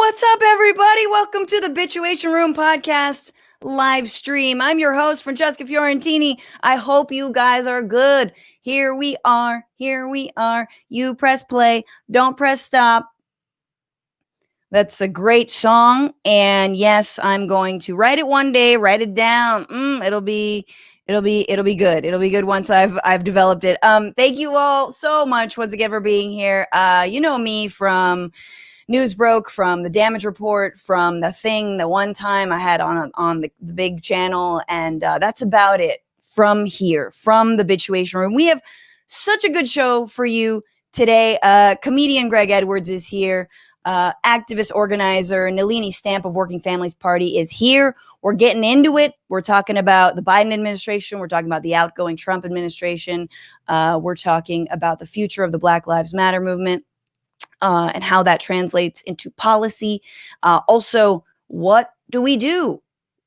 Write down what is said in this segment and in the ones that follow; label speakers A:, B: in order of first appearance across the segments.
A: What's up, everybody? Welcome to the Bitchuation Room podcast live stream. I'm your host, Francesca Fiorentini. I hope you guys are good. Here we are. You press play, don't press stop. That's a great song. And yes, I'm going to write it one day, write it down. It'll be good. It'll be good once I've developed it. Thank you all so much once again for being here. You know me from News Broke, from the Damage Report, from the one time I had on the big channel, and that's about it from here, from the Bitchuation Room. We have such a good show for you today. Comedian Greg Edwards is here. Activist organizer Nelini Stamp of Working Families Party is here. We're getting into it. We're talking about the Biden administration. We're talking about the outgoing Trump administration. We're talking about the future of the Black Lives Matter movement. And how that translates into policy. Also, what do we do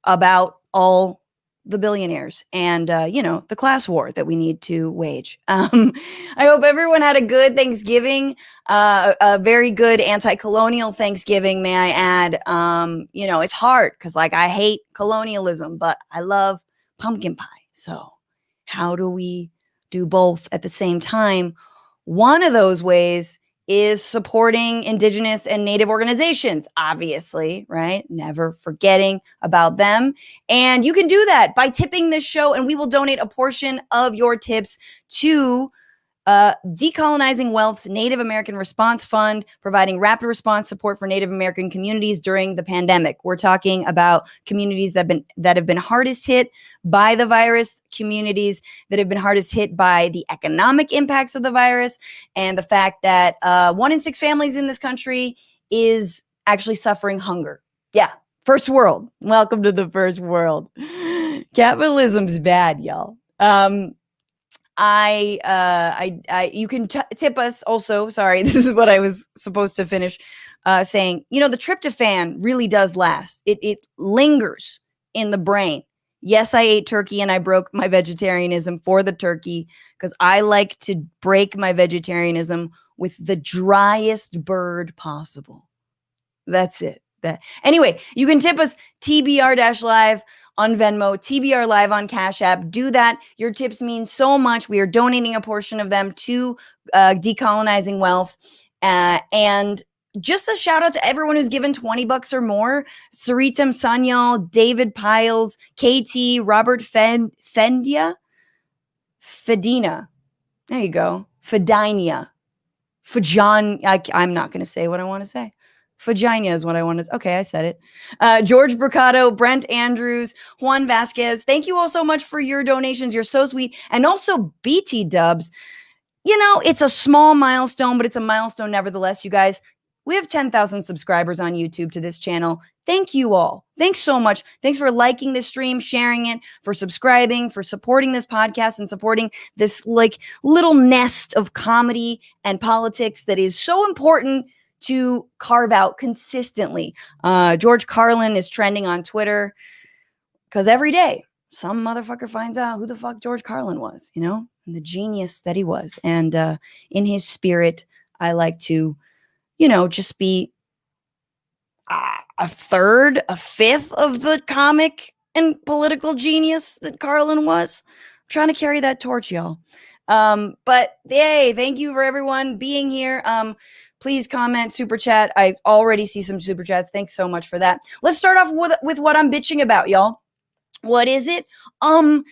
A: about all the billionaires and, the class war that we need to wage? I hope everyone had a good Thanksgiving, a very good anti-colonial Thanksgiving, may I add. It's hard because, I hate colonialism, but I love pumpkin pie. So how do we do both at the same time? One of those ways is supporting Indigenous and Native organizations, obviously, right? Never forgetting about them. And you can do that by tipping this show, and we will donate a portion of your tips to Decolonizing Wealth's Native American Response Fund, providing rapid response support for Native American communities during the pandemic. We're talking about communities that have been hardest hit by the virus, communities that have been hardest hit by the economic impacts of the virus, and the fact that 1 in 6 families in this country is actually suffering hunger. Yeah, first world. Welcome to the first world. Capitalism's bad, y'all. You can tip us also. Sorry, this is what I was supposed to finish saying. The tryptophan really does last. It lingers in the brain. Yes, I ate turkey and I broke my vegetarianism for the turkey because I like to break my vegetarianism with the driest bird possible. That's it. Anyway, you can tip us TBR-live on Venmo, TBR Live on Cash App. Do that. Your tips mean so much. We are donating a portion of them to Decolonizing Wealth. And just a shout out to everyone who's given $20 or more. Saritam Sanyal, David Piles, KT, Robert Fedina. There you go. Fedinia. Fajan. I'm not going to say what I want to say. Vagina is what I wanted. Okay, I said it. George Mercado, Brent Andrews, Juan Vasquez. Thank you all so much for your donations. You're so sweet. And also BT Dubs. It's a small milestone, but it's a milestone nevertheless, you guys. We have 10,000 subscribers on YouTube to this channel. Thank you all. Thanks so much. Thanks for liking this stream, sharing it, for subscribing, for supporting this podcast and supporting this little nest of comedy and politics that is so important to carve out consistently. George Carlin is trending on Twitter because every day some motherfucker finds out who the fuck George Carlin was, and the genius that he was. And in his spirit, I like to, just be a third, a fifth of the comic and political genius that Carlin was. I'm trying to carry that torch, y'all. But hey, thank you for everyone being here. Please comment, super chat. I already see some super chats. Thanks so much for that. Let's start off with what I'm bitching about, y'all. What is it? The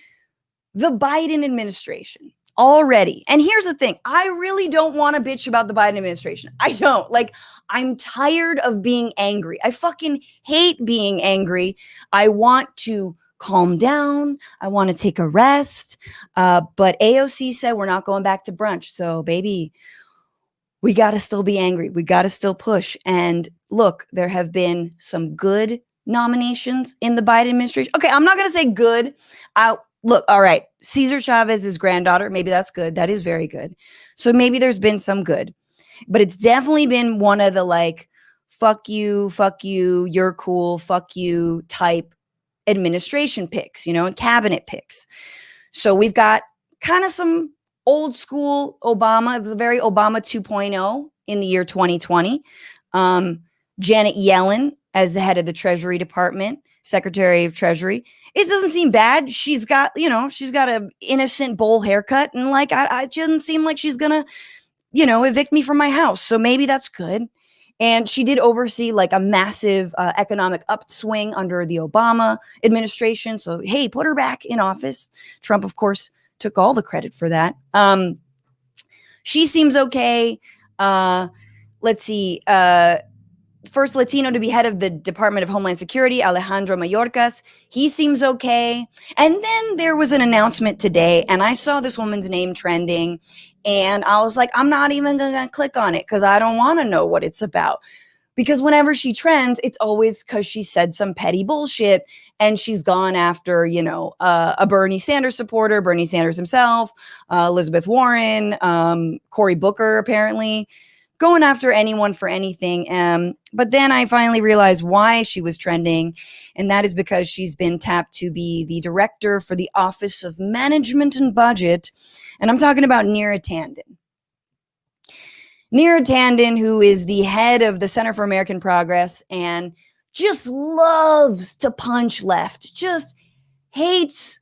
A: Biden administration already. And here's the thing. I really don't want to bitch about the Biden administration. I don't. I'm tired of being angry. I fucking hate being angry. I want to calm down. I want to take a rest. But AOC said we're not going back to brunch. So, baby, we got to still be angry. We got to still push. And look, there have been some good nominations in the Biden administration. Okay, I'm not going to say good. Look, all right. Cesar Chavez's granddaughter, maybe that's good. That is very good. So maybe there's been some good. But it's definitely been one of the fuck you, you're cool, fuck you type administration picks, and cabinet picks. So we've got kind of some old school Obama. It's a very Obama 2.0 in the year 2020. Janet Yellen as the head of the Treasury Department, Secretary of Treasury. It doesn't seem bad. She's got an innocent bowl haircut, and like, it doesn't seem like she's gonna, evict me from my house. So maybe that's good. And she did oversee like a massive economic upswing under the Obama administration. So, hey, put her back in office. Trump, of course, took all the credit for that. She seems okay. Let's see. First Latino to be head of the Department of Homeland Security, Alejandro Mayorkas. He seems okay. And then there was an announcement today, and I saw this woman's name trending, and I was like, I'm not even going to click on it because I don't want to know what it's about. Because whenever she trends, it's always because she said some petty bullshit, and she's gone after, a Bernie Sanders supporter, Bernie Sanders himself, Elizabeth Warren, Cory Booker, apparently. Going after anyone for anything. But then I finally realized why she was trending, and that is because she's been tapped to be the director for the Office of Management and Budget, and I'm talking about Neera Tanden. Neera Tanden, who is the head of the Center for American Progress and just loves to punch left, just hates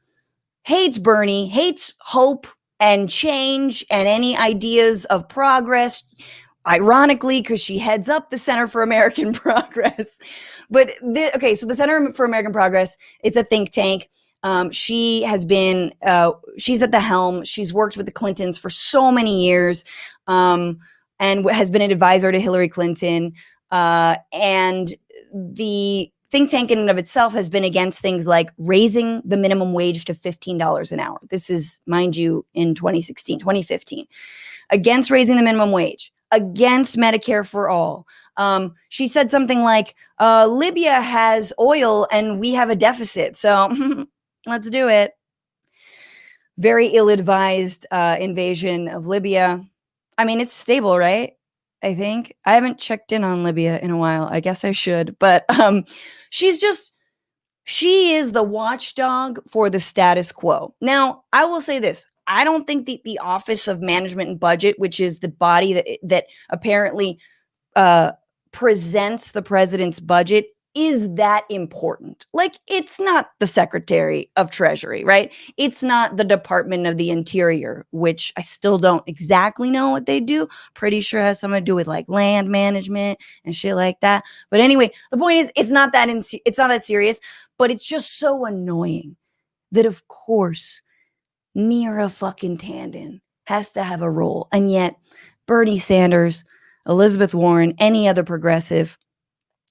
A: Bernie, hates hope and change and any ideas of progress. Ironically, because she heads up the Center for American Progress. But so the Center for American Progress, it's a think tank. She has been, she's at the helm. She's worked with the Clintons for so many years, and has been an advisor to Hillary Clinton. And the think tank in and of itself has been against things like raising the minimum wage to $15 an hour. This is, mind you, in 2015, against raising the minimum wage, against Medicare for all. She said something like, Libya has oil and we have a deficit, so let's do it. Very ill-advised invasion of Libya. I mean, it's stable, right? I think. I haven't checked in on Libya in a while. I guess I should. But she is the watchdog for the status quo. Now, I will say this. I don't think the Office of Management and Budget, which is the body that apparently presents the president's budget, is that important. Like, it's not the Secretary of Treasury, right? It's not the Department of the Interior, which I still don't exactly know what they do. Pretty sure it has something to do with like land management and shit like that. But anyway, the point is, it's not that serious, but it's just so annoying that, of course, Neera fucking Tanden has to have a role. And yet Bernie Sanders, Elizabeth Warren, any other progressive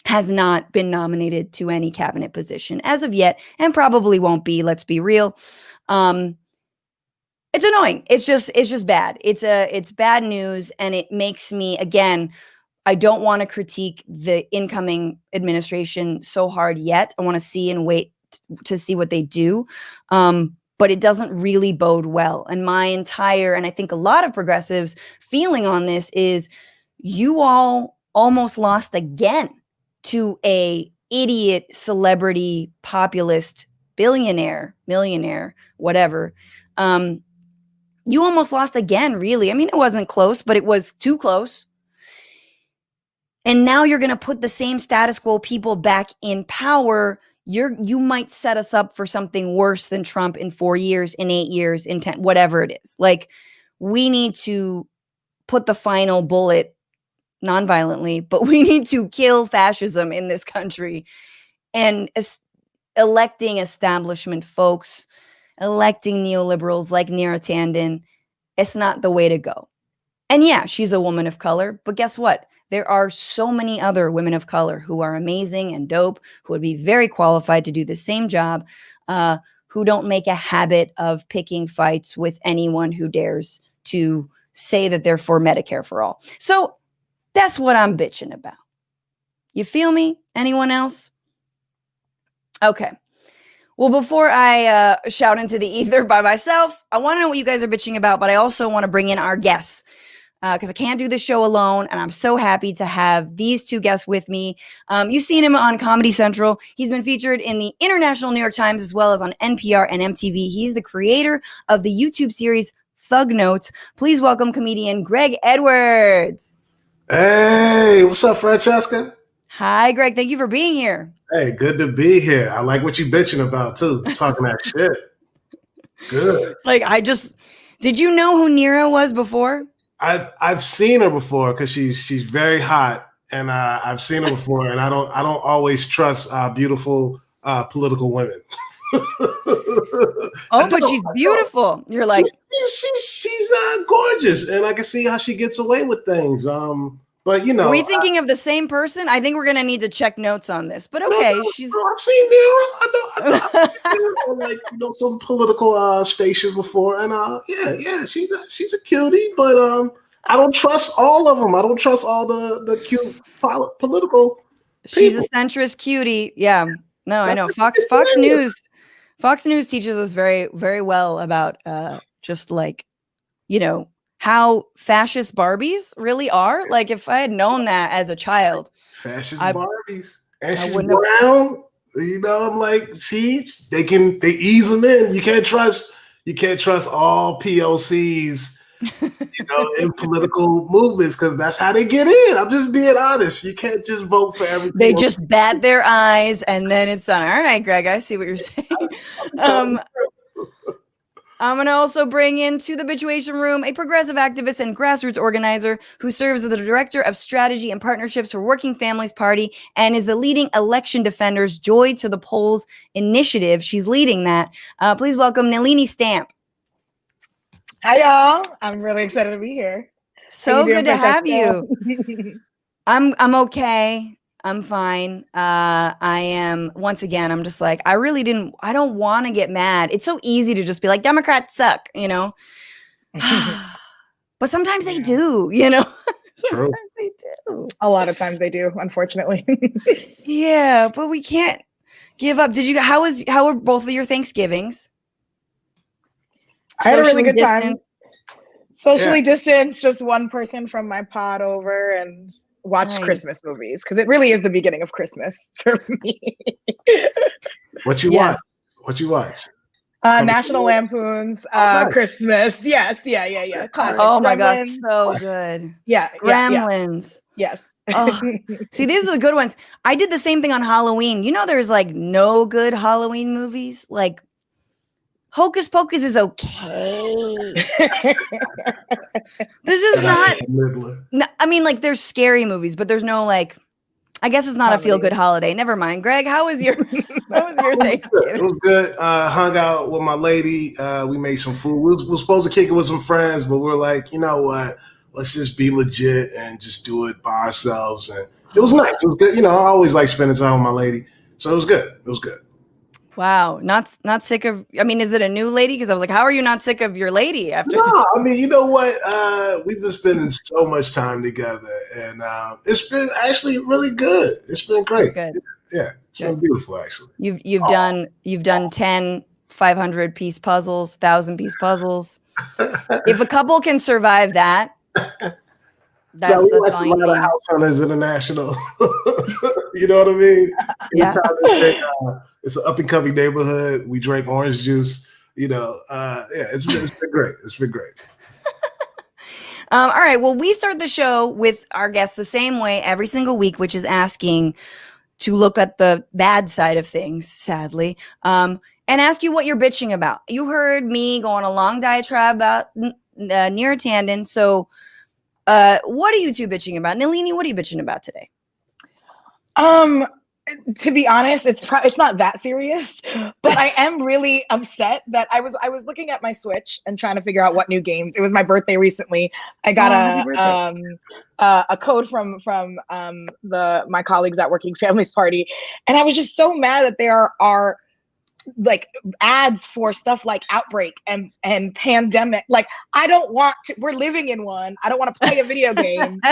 A: has not been nominated to any cabinet position as of yet, and probably won't be. Let's be real. It's annoying. It's just bad. It's bad news, and it makes me, again, I don't want to critique the incoming administration so hard yet. I want to see and wait to see what they do. But it doesn't really bode well. And and I think a lot of progressives feeling on this is, you all almost lost again to a idiot celebrity populist billionaire, millionaire, whatever. You almost lost again, really. I mean, it wasn't close, but it was too close. And now you're going to put the same status quo people back in power. You might set us up for something worse than Trump in 4 years, in 8 years, in 10, whatever it is. Like, we need to put the final bullet non-violently, but we need to kill fascism in this country. And electing establishment folks, electing neoliberals like Neera Tanden, it's not the way to go. And yeah, she's a woman of color, but guess what? There are so many other women of color who are amazing and dope, who would be very qualified to do the same job, who don't make a habit of picking fights with anyone who dares to say that they're for Medicare for all. So that's what I'm bitching about. You feel me? Anyone else? Okay. Well, before I shout into the ether by myself, I want to know what you guys are bitching about, but I also want to bring in our guests, because I can't do this show alone, and I'm so happy to have these two guests with me. You've seen him on Comedy Central. He's been featured in the International New York Times as well as on NPR and MTV. He's the creator of the YouTube series Thug Notes. Please welcome comedian Greg Edwards.
B: Hey, what's up, Francesca?
A: Hi, Greg. Thank you for being here.
B: Hey, good to be here. I like what you bitching about too. Talking that shit. Good.
A: It's like did you know who Nira was before?
B: I've seen her before because she's very hot, and I've seen her before, and I don't always trust beautiful political women.
A: But she's beautiful. You're like
B: she's gorgeous, and I can see how she gets away with things. But
A: are we thinking of the same person? I think we're gonna need to check notes on this. But okay,
B: I've seen Nira. I know like some political stations before, and yeah, she's a cutie, but I don't trust all of them. I don't trust all the cute political.
A: She's
B: people.
A: a centrist cutie. Yeah, no, I know. Fox News teaches us very, very well about just like how fascist Barbies really are. Like if I had known that as a child,
B: fascist Barbies, and she's
A: brown.
B: I'm like, see, they ease them in. You can't trust all POCs, in political movements because that's how they get in. I'm just being honest. You can't just vote for everything.
A: They just bat their eyes and then it's done. All right, Greg, I see what you're saying. I'm going to also bring into the Bitchuation room a progressive activist and grassroots organizer who serves as the director of strategy and partnerships for Working Families Party and is the leading election defenders Joy to the Polls initiative. She's leading that. Please welcome Nelini Stamp.
C: Hi, y'all. I'm really excited to be here.
A: So good to have you. I'm okay. I'm fine. I am, once again, I'm just like, I don't want to get mad. It's so easy to just be like, Democrats suck, but sometimes they do,
B: True.
A: Sometimes they do.
C: A lot of times they do, unfortunately.
A: Yeah, but we can't give up. How were both of your Thanksgivings?
C: I had a really good time. Socially distanced, just one person from my pod over and watched Christmas movies because it really is the beginning of Christmas for me.
B: What you watch? What you watch?
C: National Lampoon's Christmas. Yes, yeah. Classics.
A: Oh my gosh, so good.
C: Yeah,
A: Gremlins.
C: Yeah. Yes.
A: Oh, see, these are the good ones. I did the same thing on Halloween. There's like no good Halloween movies. Like Hocus Pocus is okay. There's just not. I mean, like there's scary movies, but there's no like. I guess it's not a feel-good holiday. Never mind, Greg. How was your Thanksgiving?
B: It was good. Hung out with my lady. We made some food. We were supposed to kick it with some friends, but we're like, you know what? Let's just be legit and just do it by ourselves. And it was nice. It was good. I always like spending time with my lady, so it was good. It was good.
A: Wow, not sick of. I mean, is it a new lady? Because I was like, how are you not sick of your lady after?
B: No, I mean, you know what? We've been spending so much time together, and it's been actually really good. It's been great.
A: Good.
B: Yeah, it's been beautiful actually.
A: You've done 10 500-piece puzzles, 1,000-piece puzzles. If a couple can survive that, that's
B: we watch a lot of House Hunters International. You know what I mean?
A: Yeah.
B: It's an up and coming neighborhood. We drank orange juice. It's been great. It's been great.
A: All right. Well, we start the show with our guests the same way every single week, which is asking to look at the bad side of things, sadly, and ask you what you're bitching about. You heard me go on a long diatribe about Nira Tanden. So what are you two bitching about? Nelini, what are you bitching about today?
C: To be honest, it's not that serious, but I am really upset that I was looking at my Switch and trying to figure out what new games. It was my birthday recently. I got a code from my colleagues at Working Families Party, and I was just so mad that there are like ads for stuff like Outbreak and Pandemic. Like I don't want to. We're living in one. I don't want to play a video game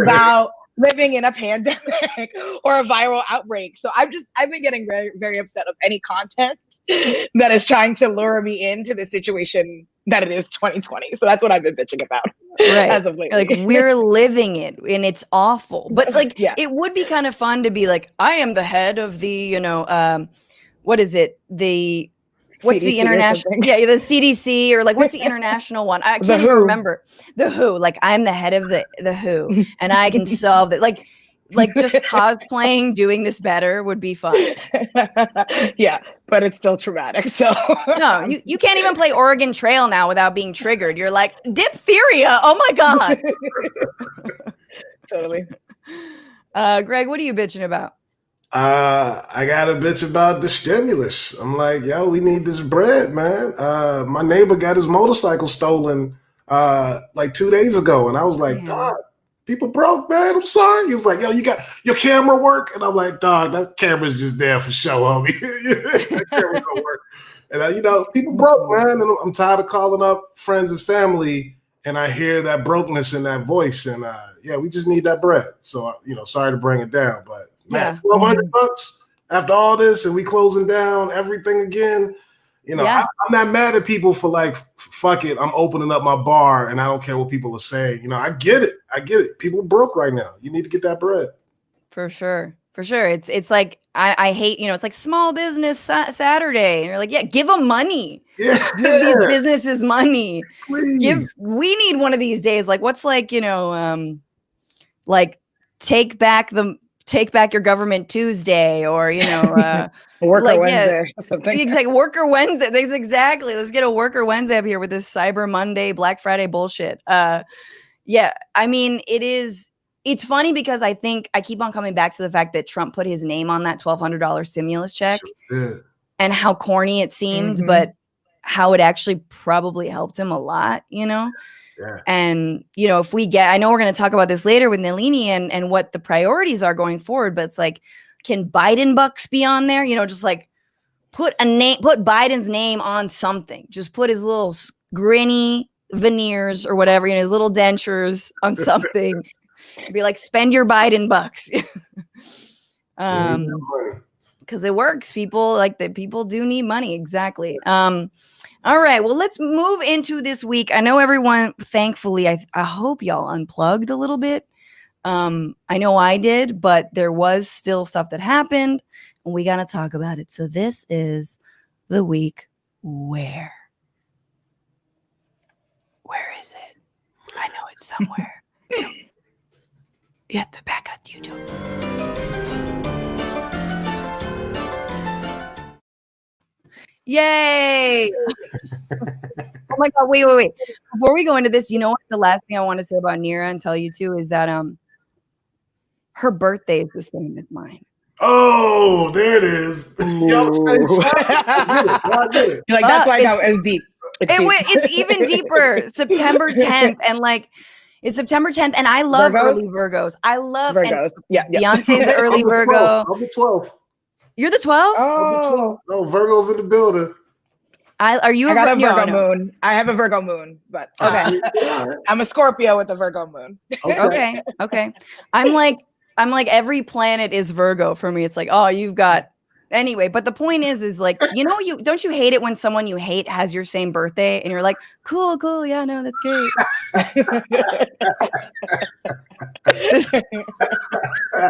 C: about living in a pandemic or a viral outbreak. So I've been getting very, very upset of any content that is trying to lure me into the situation that it is 2020. So that's what I've been bitching about as of lately.
A: Like we're living it and it's awful. But like it would be kind of fun to be like, I am the head of the, what is it? What's CDC the international? Yeah, the CDC or like what's the international one? I can't even remember. The WHO. Like I'm the head of the WHO, and I can solve it. Like like just cosplaying doing this better would be fun.
C: Yeah, but it's still traumatic. So
A: no, you can't even play Oregon Trail now without being triggered. You're like, diphtheria. Oh my God.
C: Totally.
A: Greg, what are you bitching about?
B: I got a bitch about the stimulus. I'm like, yo, we need this bread, man. My neighbor got his motorcycle stolen like 2 days ago, and I was like, dog, people broke, man. I'm sorry. He was like, yo, you got your camera work? And I'm like, dog, that camera's just there for show, homie. That camera don't work. And you know, people broke, man. And I'm tired of calling up friends and family, and I hear that brokenness in that voice. And yeah, we just need that bread. So you know, sorry to bring it down, but man, $1,200 after all this, and we closing down everything again. You know, I'm not mad at people for like, fuck it, I'm opening up my bar and I don't care what people are saying. You know, I get it. People are broke right now. You need to get that bread.
A: For sure. It's like I hate, you know, it's like small business Saturday, and you're like, yeah, give them money.
B: Yeah.
A: Give these businesses money.
B: Please.
A: We need one of these days. Like, what's like, you know, like take back your government Tuesday, or you know,
C: Worker like, Wednesday or something.
A: Exactly, Worker Wednesday. Exactly. Let's get a Worker Wednesday up here with this Cyber Monday, Black Friday bullshit. Yeah, I mean, it's funny because I think I keep on coming back to the fact that Trump put his name on that $1,200 stimulus check, and how corny it seemed, but how it actually probably helped him a lot, you know. Yeah. And, you know, I know we're going to talk about this later with Nelini and what the priorities are going forward, but it's like, can Biden bucks be on there? You know, just like put Biden's name on something. Just put his little grinny veneers or whatever, you know, his little dentures on something. Be like, spend your Biden bucks. Because it works. People do need money. Exactly. All right, well, let's move into this week. I know everyone, thankfully, I hope y'all unplugged a little bit. I know I did, but there was still stuff that happened, and we got to talk about it. So this is the week where. Where is it? I know it's somewhere. Yeah, but back on YouTube. Yay! Oh my God, wait. Before we go into this, you know what? The last thing I want to say about Nira and tell you too is that her birthday is the same as mine.
B: Oh, there it is.
C: You're like, that's why I know it's deep.
A: It's even deeper. September 10th, and like it's September 10th, and I love early Virgos. I love
C: Virgos. Yeah.
A: Beyonce's an early Virgo.
B: I'm the 12th.
A: You're the 12th?
B: Oh, Virgo's in the building.
A: Are you?
C: I got a Virgo moon. I have a Virgo moon, but okay. I'm a Scorpio with a Virgo moon.
A: Okay. I'm like every planet is Virgo for me. It's like, oh, you've got. Anyway, but the point is like, you know, don't you hate it when someone you hate has your same birthday and you're like, cool, yeah, no, that's great.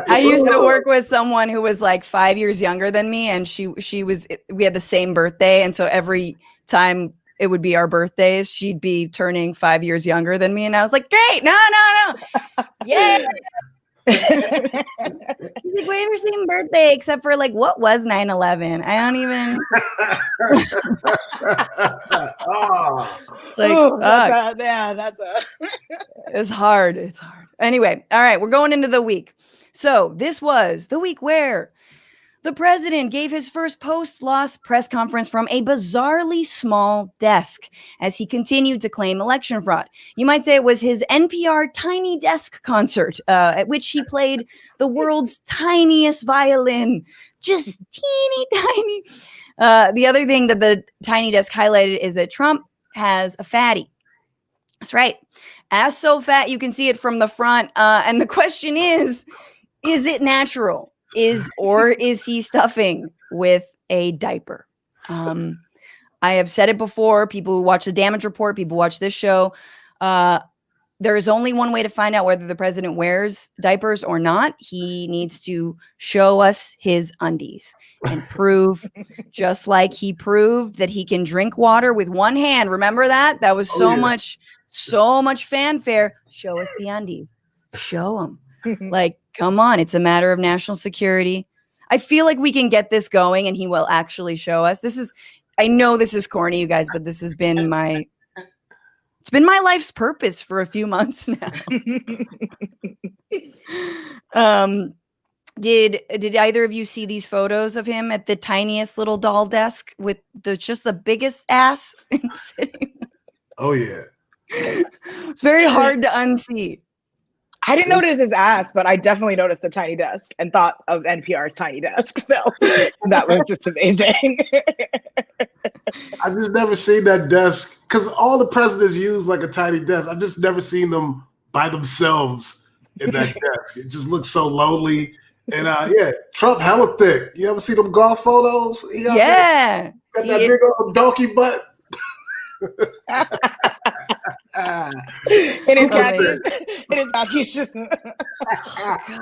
A: I used to work with someone who was like 5 years younger than me, and we had the same birthday, and so every time it would be our birthdays, she'd be turning 5 years younger than me, and I was like, great, no, yeah. He's like, we have your same birthday, except for like, what was 9/11? I don't even. It's like, it's hard. It's hard. Anyway, all right, we're going into the week. So this was the week where the president gave his first post-loss press conference from a bizarrely small desk as he continued to claim election fraud. You might say it was his NPR Tiny Desk concert, at which he played the world's tiniest violin, just teeny tiny. The other thing that the Tiny Desk highlighted is that Trump has a fatty. That's right. Ass so fat you can see it from the front. And the question is it natural? Is he stuffing with a diaper? I have said it before. People who watch the Damage Report, people who watch this show, there is only one way to find out whether the president wears diapers or not. He needs to show us his undies and prove, just like he proved that he can drink water with one hand. Remember that? That was so much fanfare. Show us the undies. Show them. Like, Come on, it's a matter of national security. I feel like we can get this going and he will actually show us. I know this is corny, you guys, but this has been it's been my life's purpose for a few months now. Did either of you see these photos of him at the tiniest little doll desk with just the biggest ass sitting?
B: Oh yeah.
A: It's very hard to unsee.
C: I didn't notice his ass, but I definitely noticed the tiny desk and thought of NPR's tiny desk. So that was just amazing.
B: I've just never seen that desk because all the presidents use like a tiny desk. I've just never seen them by themselves in that desk. It just looks so lonely. And Trump hella thick. You ever see them golf photos?
A: Yeah.
B: Got that big old donkey butt.
C: In his khakis, just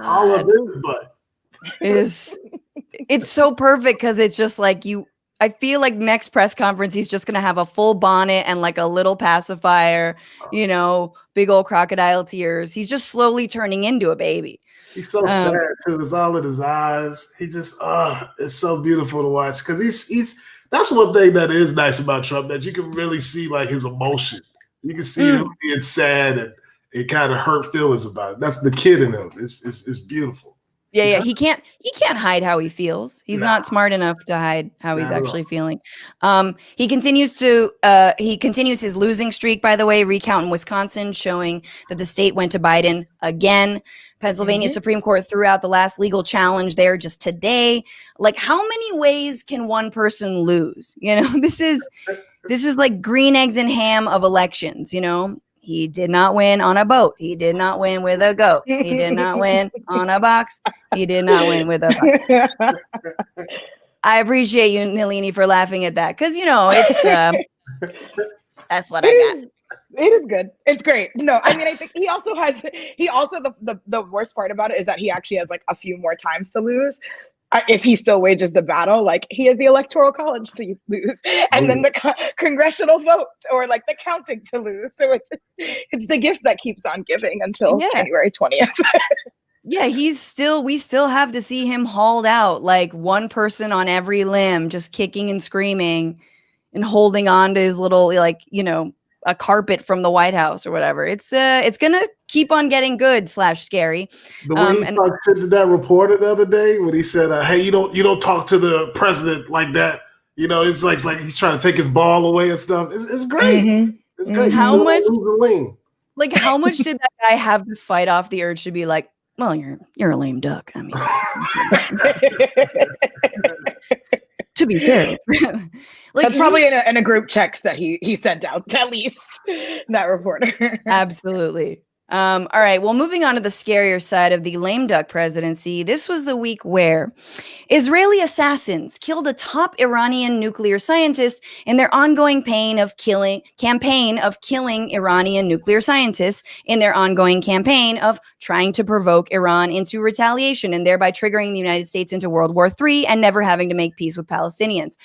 B: all of his butt.
A: It's so perfect because it's just like I feel like next press conference he's just gonna have a full bonnet and like a little pacifier, big old crocodile tears. He's just slowly turning into a baby.
B: He's so sad too. It's all in his eyes. He just it's so beautiful to watch because he's that's one thing that is nice about Trump, that you can really see like his emotion. You can see him being sad and kind of hurt feelings about it. That's the kid in him. It's beautiful.
A: Yeah. He can't hide how he feels. He's not smart enough to hide how he's actually feeling. He continues his losing streak, by the way, recount in Wisconsin, showing that the state went to Biden again. Pennsylvania Supreme Court threw out the last legal challenge there just today. Like, how many ways can one person lose? This is like green eggs and ham of elections, He did not win on a boat. He did not win with a goat. He did not win on a box. He did not win with a box. I appreciate you, Nelini, for laughing at that. Because, it's that's what I got.
C: It is good. It's great. No, I mean, I think he also the worst part about it is that he actually has like a few more times to lose. If he still wages the battle, like he has the electoral college to lose and then the congressional vote or like the counting to lose. So it's the gift that keeps on giving until January 20th.
A: Yeah, we still have to see him hauled out like one person on every limb, just kicking and screaming and holding on to his little, a carpet from the White House or whatever. It's gonna keep on getting good / scary.
B: The way he talked to that reporter the other day when he said, "Hey, you don't talk to the president like that." It's like he's trying to take his ball away and stuff. It's great. Mm-hmm. It's great.
A: How much did that guy have to fight off the urge to be like, "Well, you're a lame duck"? I mean, to be fair.
C: That's probably in a group text that he sent out, at least, that reporter.
A: Absolutely. All right. Well, moving on to the scarier side of the lame duck presidency, this was the week where Israeli assassins killed a top Iranian nuclear scientist in their ongoing campaign of killing Iranian nuclear scientists in their ongoing campaign of trying to provoke Iran into retaliation and thereby triggering the United States into World War III and never having to make peace with Palestinians.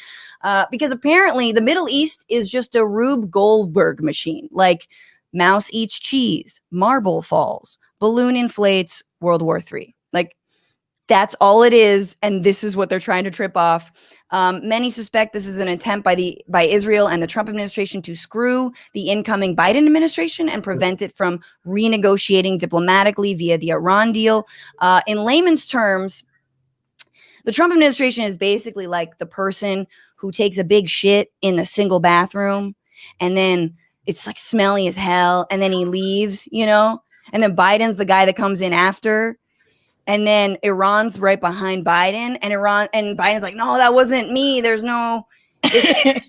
A: Because apparently the Middle East is just a Rube Goldberg machine. Like, mouse eats cheese, marble falls, balloon inflates, World War III. Like, that's all it is, and this is what they're trying to trip off. Many suspect this is an attempt by Israel and the Trump administration to screw the incoming Biden administration and prevent it from renegotiating diplomatically via the Iran deal. In layman's terms, the Trump administration is basically like the person who takes a big shit in a single bathroom, and then it's like smelly as hell, and then he leaves, and then Biden's the guy that comes in after, and then Iran's right behind Biden, and Biden's like, no, that wasn't me. There's no,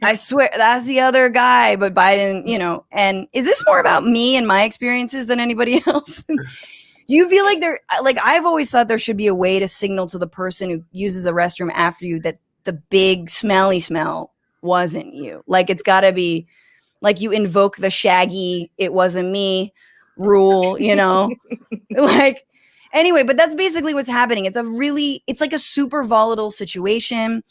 A: I swear that's the other guy, but Biden, and is this more about me and my experiences than anybody else? Do you feel like I've always thought there should be a way to signal to the person who uses the restroom after you that the big smelly smell wasn't you. Like, it's got to be like you invoke the shaggy, it wasn't me rule, like, anyway, but that's basically what's happening. It's like a super volatile situation.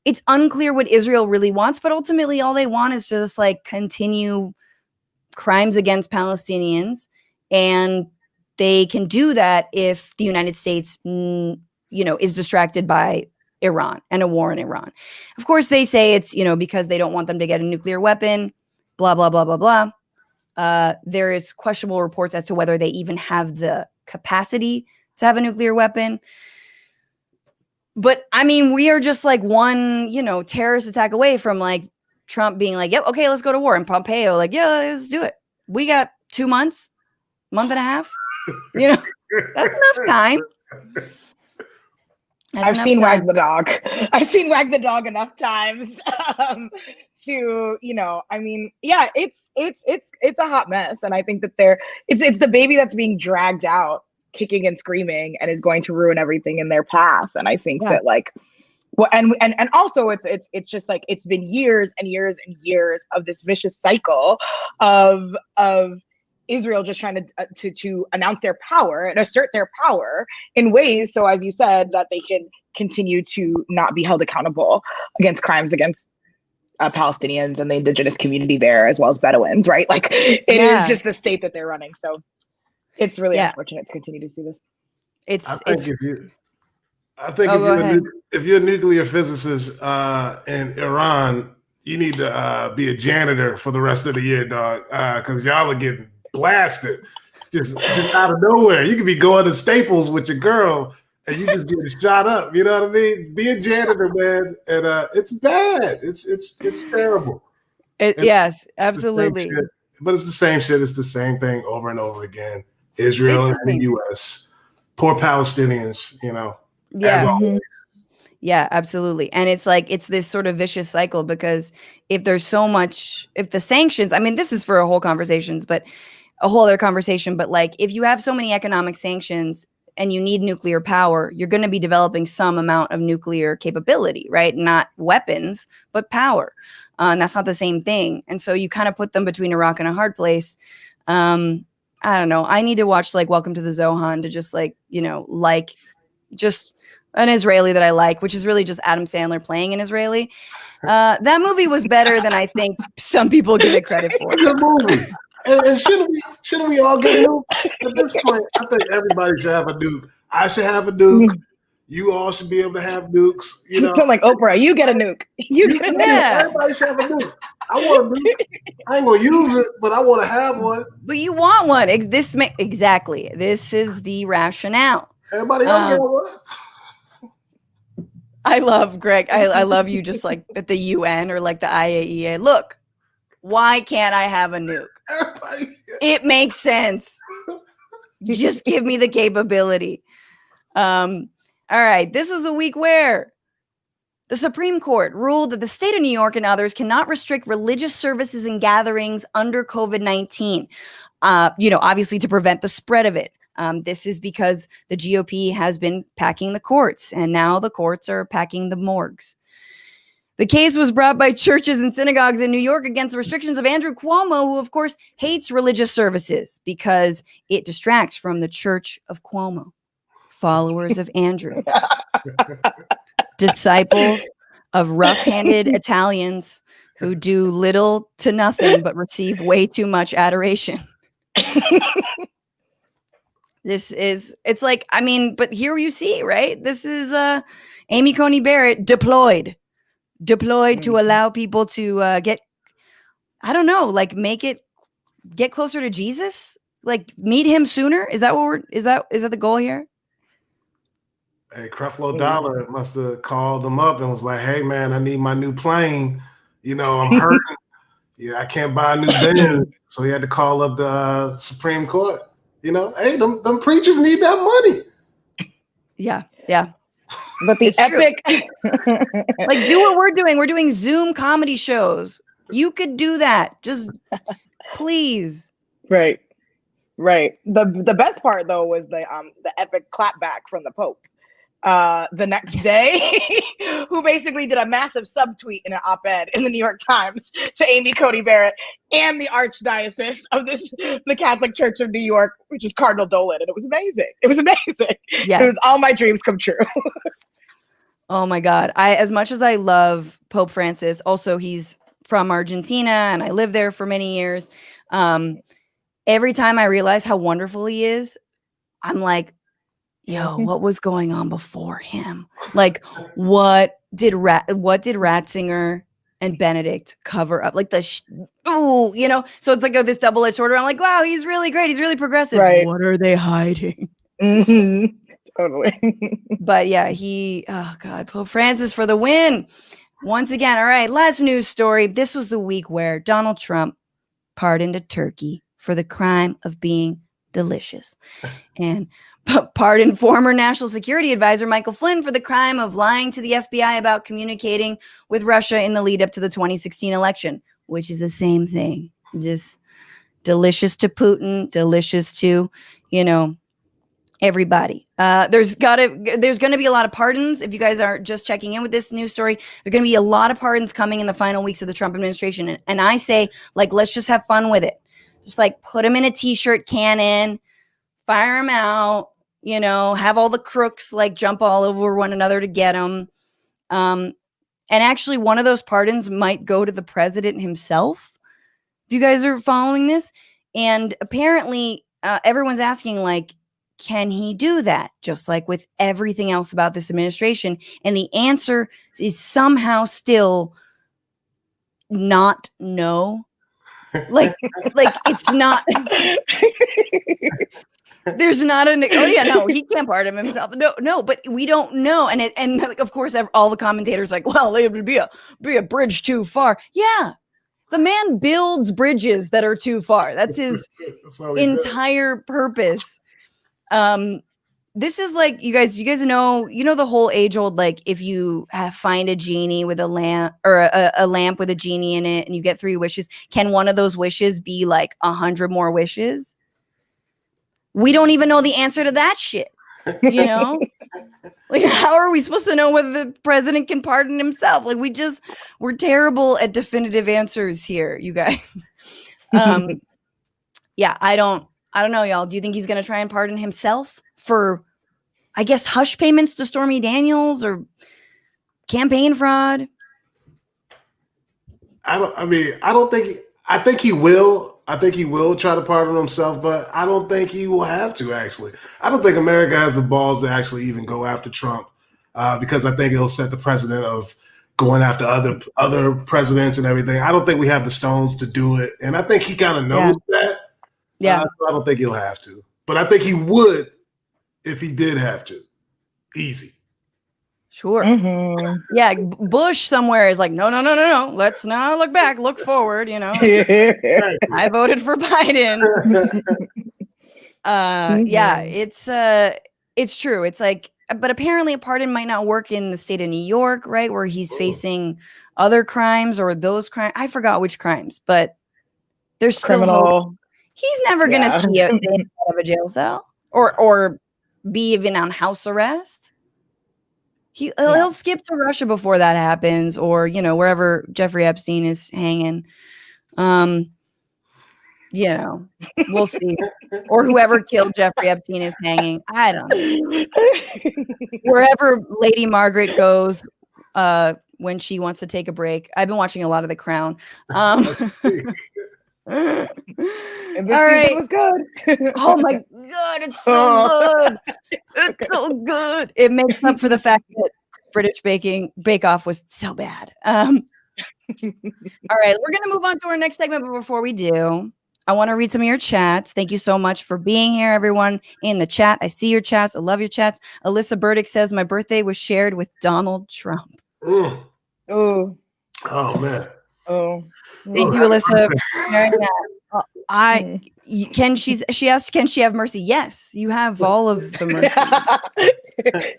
A: It's unclear what Israel really wants, but ultimately all they want is just like continue crimes against Palestinians and they can do that if the United States, is distracted by Iran and a war in Iran. Of course, they say it's, because they don't want them to get a nuclear weapon, blah, blah, blah, blah, blah. There is questionable reports as to whether they even have the capacity to have a nuclear weapon. But I mean, we are just like one, terrorist attack away from like Trump being like, yep, okay, let's go to war. And Pompeo like, yeah, let's do it. We got 2 months, month and a half. That's enough time.
C: I've seen Wag the Dog. I've seen Wag the Dog enough times to, I mean, yeah, it's a hot mess. And I think that it's the baby that's being dragged out, kicking and screaming, and is going to ruin everything in their path. And I think that like, well, and also it's just like, it's been years and years and years of this vicious cycle of Israel just trying to announce their power and assert their power in ways, so as you said, that they can continue to not be held accountable against crimes against Palestinians and the indigenous community there, as well as Bedouins, right? Like it is just the state that they're running. So it's really unfortunate to continue to see this.
B: I think if you're a nuclear physicist in Iran, you need to be a janitor for the rest of the year, dog, because y'all are getting blasted just out of nowhere. You could be going to Staples with your girl and you just getting shot up. You know what I mean? Be a janitor, man, and it's bad. It's terrible.
A: Yes, absolutely.
B: But it's the same shit. It's the same thing over and over again. Israel and the U.S. Poor Palestinians.
A: Yeah. Yeah, absolutely. And it's like, it's this sort of vicious cycle, because if there's if the sanctions, I mean, this is for a whole other conversation, but like, if you have so many economic sanctions and you need nuclear power, you're going to be developing some amount of nuclear capability, right? Not weapons, but power. And that's not the same thing. And so you kind of put them between a rock and a hard place. I don't know. I need to watch like Welcome to the Zohan to just like, just an Israeli that I like, which is really just Adam Sandler playing an Israeli. That movie was better than I think some people give it credit for.
B: It's a movie. And shouldn't we all get nukes? At this point, I think everybody should have a nuke. I should have a nuke. You all should be able to have nukes.
C: Sound like Oprah. You get a nuke. You get a nuke.
A: Yeah.
B: Everybody should have a nuke. I want a nuke. I ain't gonna use it, but I want to have one.
A: But you want one. Exactly. This is the rationale.
B: Everybody else got one.
A: I love Greg. I love you just like at the UN or like the IAEA. Look, why can't I have a nuke? It makes sense. Just give me the capability. All right. This was a week where the Supreme Court ruled that the state of New York and others cannot restrict religious services and gatherings under COVID-19, obviously to prevent the spread of it. This is because the GOP has been packing the courts, and now the courts are packing the morgues. The case was brought by churches and synagogues in New York against the restrictions of Andrew Cuomo, who, of course, hates religious services because it distracts from the Church of Cuomo, followers of Andrew, disciples of rough-handed Italians who do little to nothing but receive way too much adoration. It's like, I mean, but here you see, right? This is Amy Coney Barrett deployed to allow people to get closer to Jesus, like meet him sooner. Is that the goal here?
B: Hey, Creflo Dollar must have called him up and was like, "Hey man, I need my new plane. I'm hurting. I can't buy a new Benz." So he had to call up the Supreme Court. Hey, them preachers need that money.
A: Yeah.
C: But the epic,
A: like, do what we're doing. We're doing Zoom comedy shows. You could do that. Just please.
C: Right. The best part though was the epic clapback from the Pope the next day, who basically did a massive subtweet in an op-ed in the New York Times to Amy Coney Barrett and the Archdiocese of the Catholic Church of New York, which is Cardinal Dolan, and it was amazing. Yes. It was all my dreams come true.
A: Oh my God. As much as I love Pope Francis, also he's from Argentina and I lived there for many years. Every time I realize how wonderful he is, I'm like, yo, what was going on before him? Like, what did Ratzinger and Benedict cover up? Like so it's like this double-edged sword. I'm like, wow, he's really great. He's really progressive.
C: Right.
A: What are they hiding?
C: Totally.
A: But yeah, oh God, Pope Francis for the win. Once again, all right, last news story. This was the week where Donald Trump pardoned a turkey for the crime of being delicious. And pardoned former National Security Advisor Michael Flynn for the crime of lying to the FBI about communicating with Russia in the lead up to the 2016 election, which is the same thing. Just delicious to Putin, delicious to, everybody. There's going to be a lot of pardons. If you guys are just checking in with this news story, there's going to be a lot of pardons coming in the final weeks of the Trump administration. And I say, let's just have fun with it. Just put them in a t-shirt cannon, fire them out, have all the crooks jump all over one another to get them. And actually one of those pardons might go to the president himself. If you guys are following this. And apparently everyone's asking can he do that? Just like with everything else about this administration. And the answer is somehow still not no. It's not. There's not he can't pardon himself. No, but we don't know. And of course, all the commentators it would be a bridge too far. Yeah. The man builds bridges that are too far. That's his entire purpose. This is you guys know the whole age old, if you find a genie with a lamp or a lamp with a genie in it and you get 3 wishes, can one of those wishes be 100 more wishes? We don't even know the answer to that shit. How are we supposed to know whether the president can pardon himself? We're terrible at definitive answers here, you guys. Yeah, I don't know, y'all. Do you think he's going to try and pardon himself for, I guess, hush payments to Stormy Daniels or campaign fraud?
B: I think he will. I think he will try to pardon himself, but I don't think he will have to, actually. I don't think America has the balls to actually even go after Trump because I think it'll set the precedent of going after other presidents and everything. I don't think we have the stones to do it. And I think he kind of knows that. Yeah. So I don't think he'll have to. But I think he would if he did have to. Easy.
A: Sure. Mm-hmm. Yeah. Bush somewhere is no. Let's not look back. Look forward. I voted for Biden. Yeah, it's true. It's but apparently a pardon might not work in the state of New York, right? Where he's facing other crimes or those crimes. I forgot which crimes, but there's still hope. He's never going to see the inside of a jail cell or be even on house arrest. He'll skip to Russia before that happens, or wherever Jeffrey Epstein is hanging. We'll see. Or whoever killed Jeffrey Epstein is hanging. I don't know. Wherever Lady Margaret goes when she wants to take a break. I've been watching a lot of The Crown.
C: And this season was good.
A: Oh my God, it's so good. It's so good. It makes up for the fact that British Bake Off was so bad. All right, we're going to move on to our next segment, but before we do, I want to read some of your chats. Thank you so much for being here, everyone in the chat. I see your chats. I love your chats. Alyssa Burdick says, my birthday was shared with Donald Trump.
B: Oh, man.
C: Oh,
A: thank you, Alyssa, for sharing that. She asked, can she have mercy? Yes, you have all of the mercy.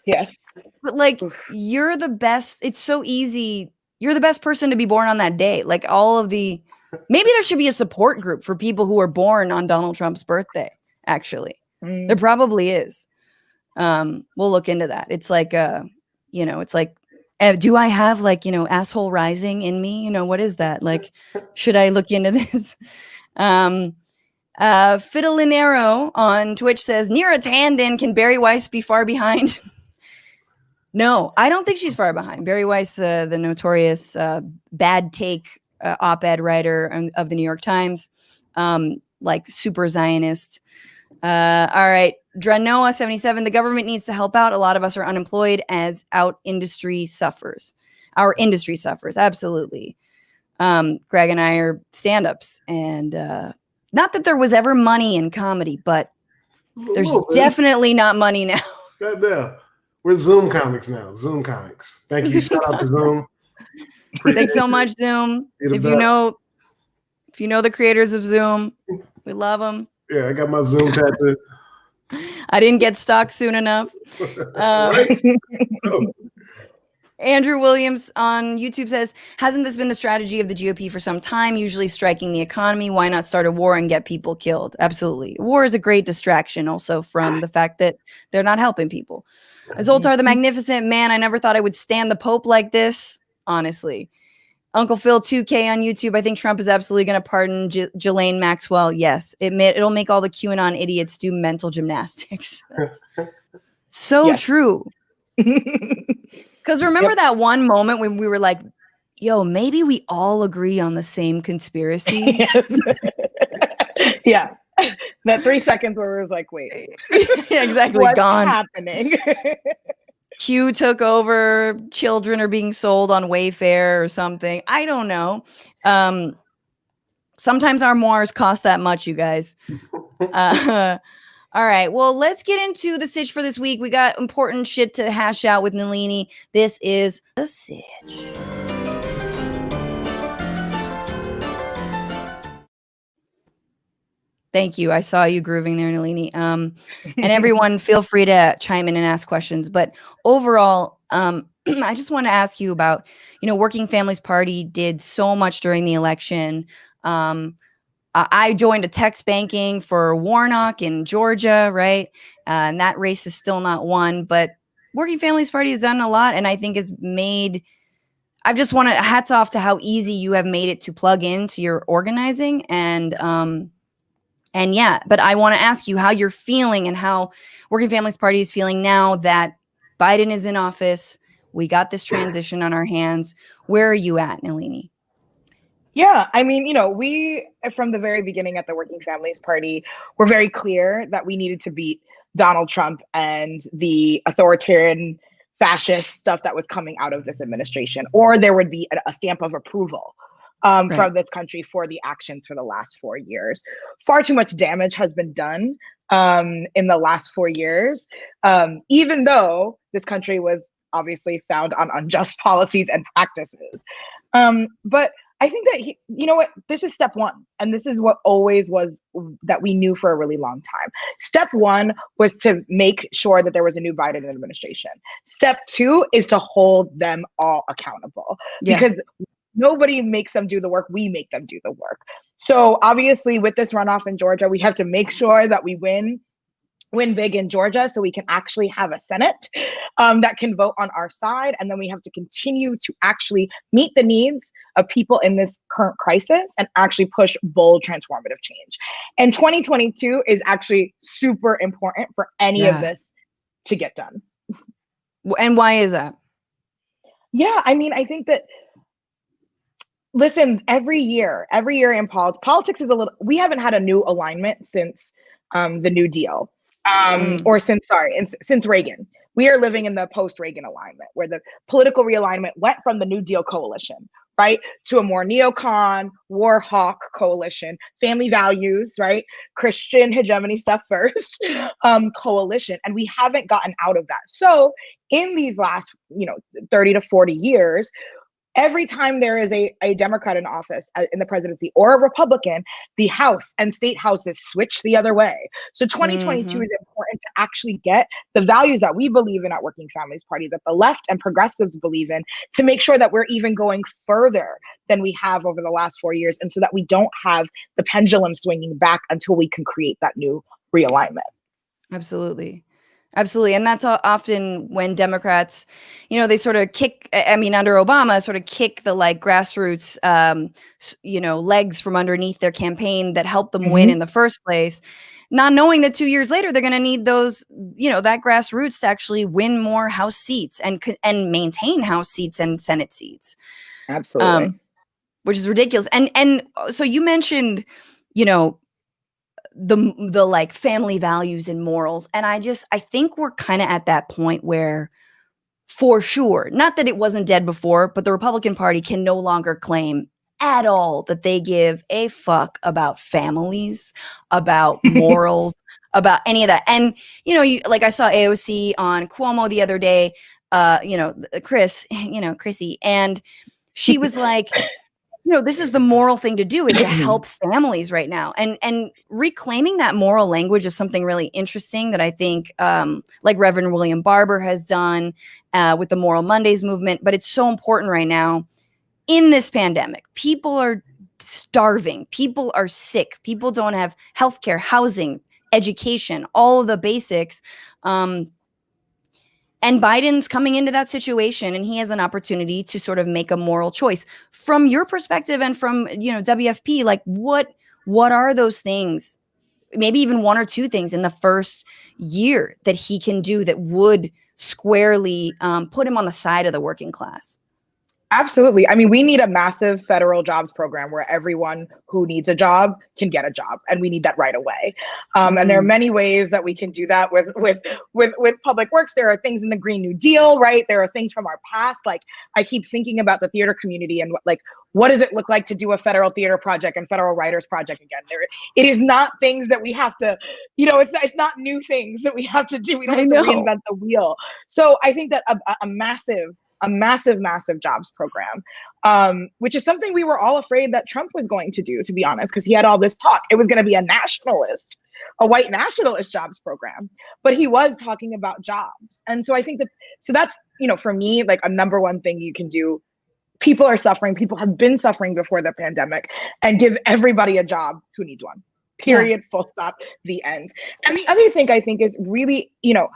C: Yes.
A: But you're the best. It's so easy. You're the best person to be born on that day. Maybe there should be a support group for people who are born on Donald Trump's birthday. Actually, there probably is. We'll look into that. It's do I have asshole rising in me? What is that? Should I look into this? Fidelinero on Twitch says, Neera Tanden, can Barry Weiss be far behind? No, I don't think she's far behind. Barry Weiss, the notorious bad take op-ed writer of the New York Times, super Zionist. All right. Dranoa77, the government needs to help out. A lot of us are unemployed as our industry suffers. Absolutely. Greg and I are stand-ups, and not that there was ever money in comedy, but there's definitely not money now.
B: Goddamn. We're Zoom comics now. Zoom comics. Thank you. Shout out to Zoom.
A: Thanks so much, Zoom. If you know the creators of Zoom, we love them.
B: Yeah, I got my Zoom tattoo.
A: I didn't get stock soon enough.
B: Right? Oh.
A: Andrew Williams on YouTube says, hasn't this been the strategy of the GOP for some time, usually striking the economy? Why not start a war and get people killed? Absolutely. War is a great distraction also from the fact that they're not helping people. Zoltar the Magnificent, man, I never thought I would stand the Pope like this, honestly. Uncle Phil 2K on YouTube, I think Trump is absolutely going to pardon Ghislaine Maxwell. Yes, it'll make all the QAnon idiots do mental gymnastics. That's so true. Because remember that one moment when we were like, yo, maybe we all agree on the same conspiracy?
C: Yeah. That 3 seconds where it was like, wait.
A: Yeah, exactly.
C: What's
A: gone.
C: happening?
A: Q took over. Children are being sold on Wayfair or something. I don't know. Sometimes our moires cost that much, you guys. All right. Well, let's get into the sitch for this week. We got important shit to hash out with Nelini. This is the sitch. Thank you. I saw you grooving there, Nelini. And everyone, feel free to chime in and ask questions. But overall, I just want to ask you about, Working Families Party did so much during the election. I joined a text banking for Warnock in Georgia, right? And that race is still not won, but Working Families Party has done a lot, and I think has made. I just want to hats off to how easy you have made it to plug into your organizing, and yeah. But I want to ask you how you're feeling and how Working Families Party is feeling now that Biden is in office. We got this transition on our hands. Where are you at, Nelini?
C: Yeah, I mean, we, from the very beginning at the Working Families Party, were very clear that we needed to beat Donald Trump and the authoritarian fascist stuff that was coming out of this administration, or there would be a stamp of approval from this country for the actions for the last 4 years. Far too much damage has been done in the last 4 years, even though this country was obviously found on unjust policies and practices. But I think that, this is step one. And this is what always was that we knew for a really long time. Step one was to make sure that there was a new Biden administration. Step two is to hold them all accountable because nobody makes them do the work. We make them do the work. So obviously with this runoff in Georgia, we have to make sure that we win big in Georgia so we can actually have a Senate that can vote on our side. And then we have to continue to actually meet the needs of people in this current crisis and actually push bold transformative change. And 2022 is actually super important for any of this to get done.
A: And why is that?
C: Yeah, I mean, I think that, listen, every year in politics is we haven't had a new alignment since the New Deal. Since Reagan. We are living in the post-Reagan alignment where the political realignment went from the New Deal coalition, right, to a more neocon, war hawk coalition, family values, right, Christian hegemony stuff first, coalition, and we haven't gotten out of that. So in these last, 30 to 40 years, every time there is a Democrat in office in the presidency or a Republican, the House and state houses switch the other way. So 2022 is important to actually get the values that we believe in at Working Families Party, that the left and progressives believe in, to make sure that we're even going further than we have over the last 4 years. And so that we don't have the pendulum swinging back until we can create that new realignment.
A: Absolutely. Absolutely. And that's often when Democrats, they sort of kick, under Obama, sort of kick the grassroots, legs from underneath their campaign that helped them win in the first place, not knowing that 2 years later, they're going to need those, that grassroots to actually win more House seats and maintain House seats and Senate seats.
C: Absolutely.
A: Which is ridiculous. And so you mentioned, the like family values and morals. And I think we're kind of at that point where, for sure, not that it wasn't dead before, but the Republican Party can no longer claim at all that they give a fuck about families, about morals, about any of that. And, you know, like I saw AOC on Cuomo the other day, Chrissy, and she was like, you know, this is the moral thing to do, is to help families right now. And reclaiming that moral language is something really interesting that I think like Reverend William Barber has done with the Moral Mondays movement. But it's so important right now in this pandemic. People are starving. People are sick. People don't have healthcare, housing, education, all of the basics. And Biden's coming into that situation, and he has an opportunity to sort of make a moral choice. From your perspective and from, you know, WFP, like what are those things, maybe even one or two things in the first year that he can do that would squarely put him on the side of the working class?
C: Absolutely. I mean, we need a massive federal jobs program where everyone who needs a job can get a job, and we need that right away. And there are many ways that we can do that with public works. There are things in the Green New Deal, right? There are things from our past. Like, I keep thinking about the theater community and what does it look like to do a federal theater project and federal writers project again? It is not things that we have to, you know, it's not new things that we have to do. We don't have to reinvent the wheel. So I think that a massive jobs program, which is something we were all afraid that Trump was going to do, to be honest, because he had all this talk. It was going to be a white nationalist jobs program, but he was talking about jobs. And so I think that's, you know, for me, like a number one thing you can do. People are suffering. People have been suffering before the pandemic, and give everybody a job who needs one. Period. Full stop. The end. And the other thing I think is really, you know,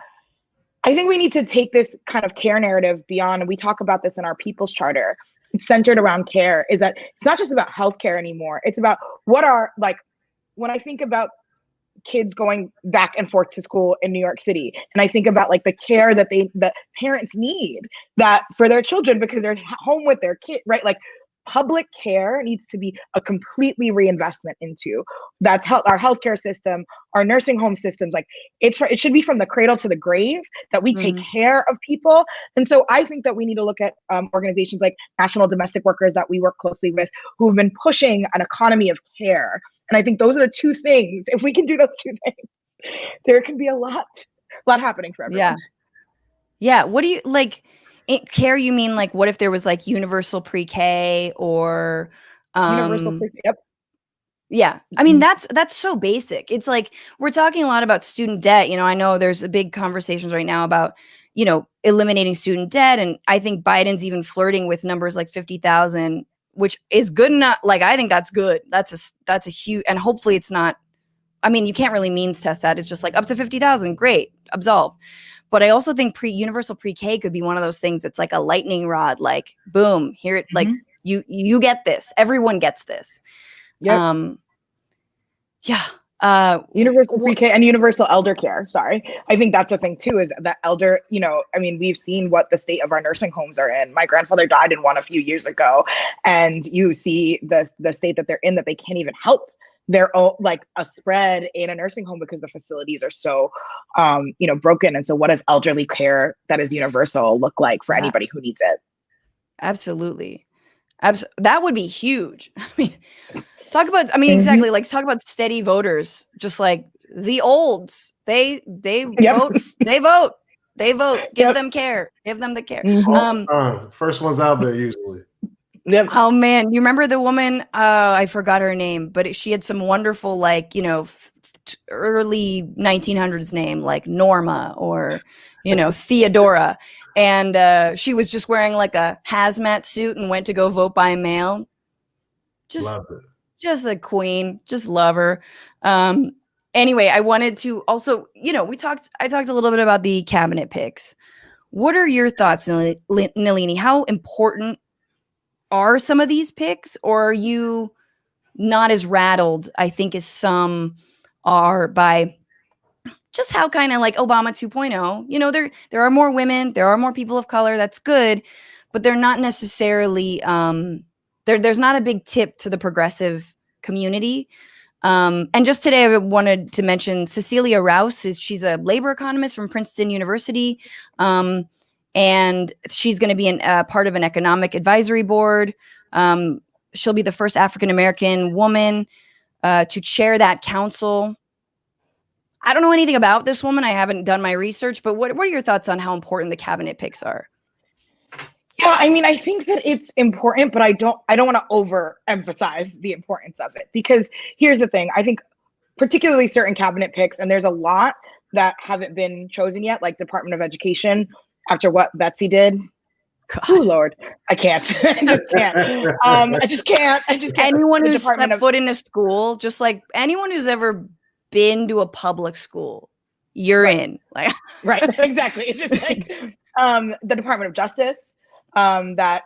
C: I think we need to take this kind of care narrative beyond, and we talk about this in our People's Charter. It's centered around care, is that it's not just about healthcare anymore. It's about when I think about kids going back and forth to school in New York City, and I think about like the care that parents need that for their children because they're home with their kid, right? Like, public care needs to be a completely reinvestment into that's our healthcare system, our nursing home systems. Like, it should be from the cradle to the grave that we take care of people. And so I think that we need to look at organizations like National Domestic Workers that we work closely with, who have been pushing an economy of care. And I think those are the two things. If we can do those two things, there can be a lot happening for everyone.
A: Yeah. What do you like? Care, you mean like what if there was like universal pre-K or
C: universal pre-K? Yep.
A: Yeah. I mean, that's so basic. It's like we're talking a lot about student debt. You know, I know there's a big conversations right now about, you know, eliminating student debt. And I think Biden's even flirting with numbers like 50,000, which is good enough. Like, I think that's good. That's a huge, and hopefully it's not, I mean, you can't really means test that. It's just like up to 50,000. Great. Absolved. But I also think universal pre-K could be one of those things that's like a lightning rod, like boom, here it like you get this. Everyone gets this.
C: Yep.
A: Yeah.
C: Universal pre-K and universal elder care. Sorry. I think that's the thing too, is that elder, you know, I mean, we've seen what the state of our nursing homes are in. My grandfather died in one a few years ago, and you see the state that they're in, that they can't even help their own, like a spread in a nursing home because the facilities are so, you know, broken. And so what does elderly care that is universal look like for anybody who needs it?
A: Absolutely. That would be huge. I mean, exactly. Like, talk about steady voters, just like the olds. They vote. They vote. Give them care. Give them the care.
B: First ones out there usually.
A: Yep. Oh man, you remember the woman? I forgot her name, but she had some wonderful, like, you know, early 1900s name, like Norma or, you know, Theodora, and she was just wearing like a hazmat suit and went to go vote by mail. Just a queen. Just love her. Anyway, I wanted to also, you know, I talked a little bit about the cabinet picks. What are your thoughts, Nelini? How important are some of these picks, or are you not as rattled, I think, as some are by just how kind of like Obama 2.0, you know, there are more women, there are more people of color, that's good, but they're not necessarily, there's not a big tip to the progressive community. And just today, I wanted to mention Cecilia Rouse. She's a labor economist from Princeton University. And she's going to be part of an economic advisory board. She'll be the first African-American woman to chair that council. I don't know anything about this woman. I haven't done my research, but what are your thoughts on how important the cabinet picks are?
C: Yeah, I mean, I think that it's important, but I don't want to overemphasize the importance of it, because here's the thing. I think particularly certain cabinet picks, and there's a lot that haven't been chosen yet, like Department of Education, after what Betsy did. Oh Lord, I can't. I just can't. I just can't.
A: Anyone who's stepped foot in a school, just like anyone who's ever been to a public school, you're in. Like,
C: right, exactly. It's just like the Department of Justice, that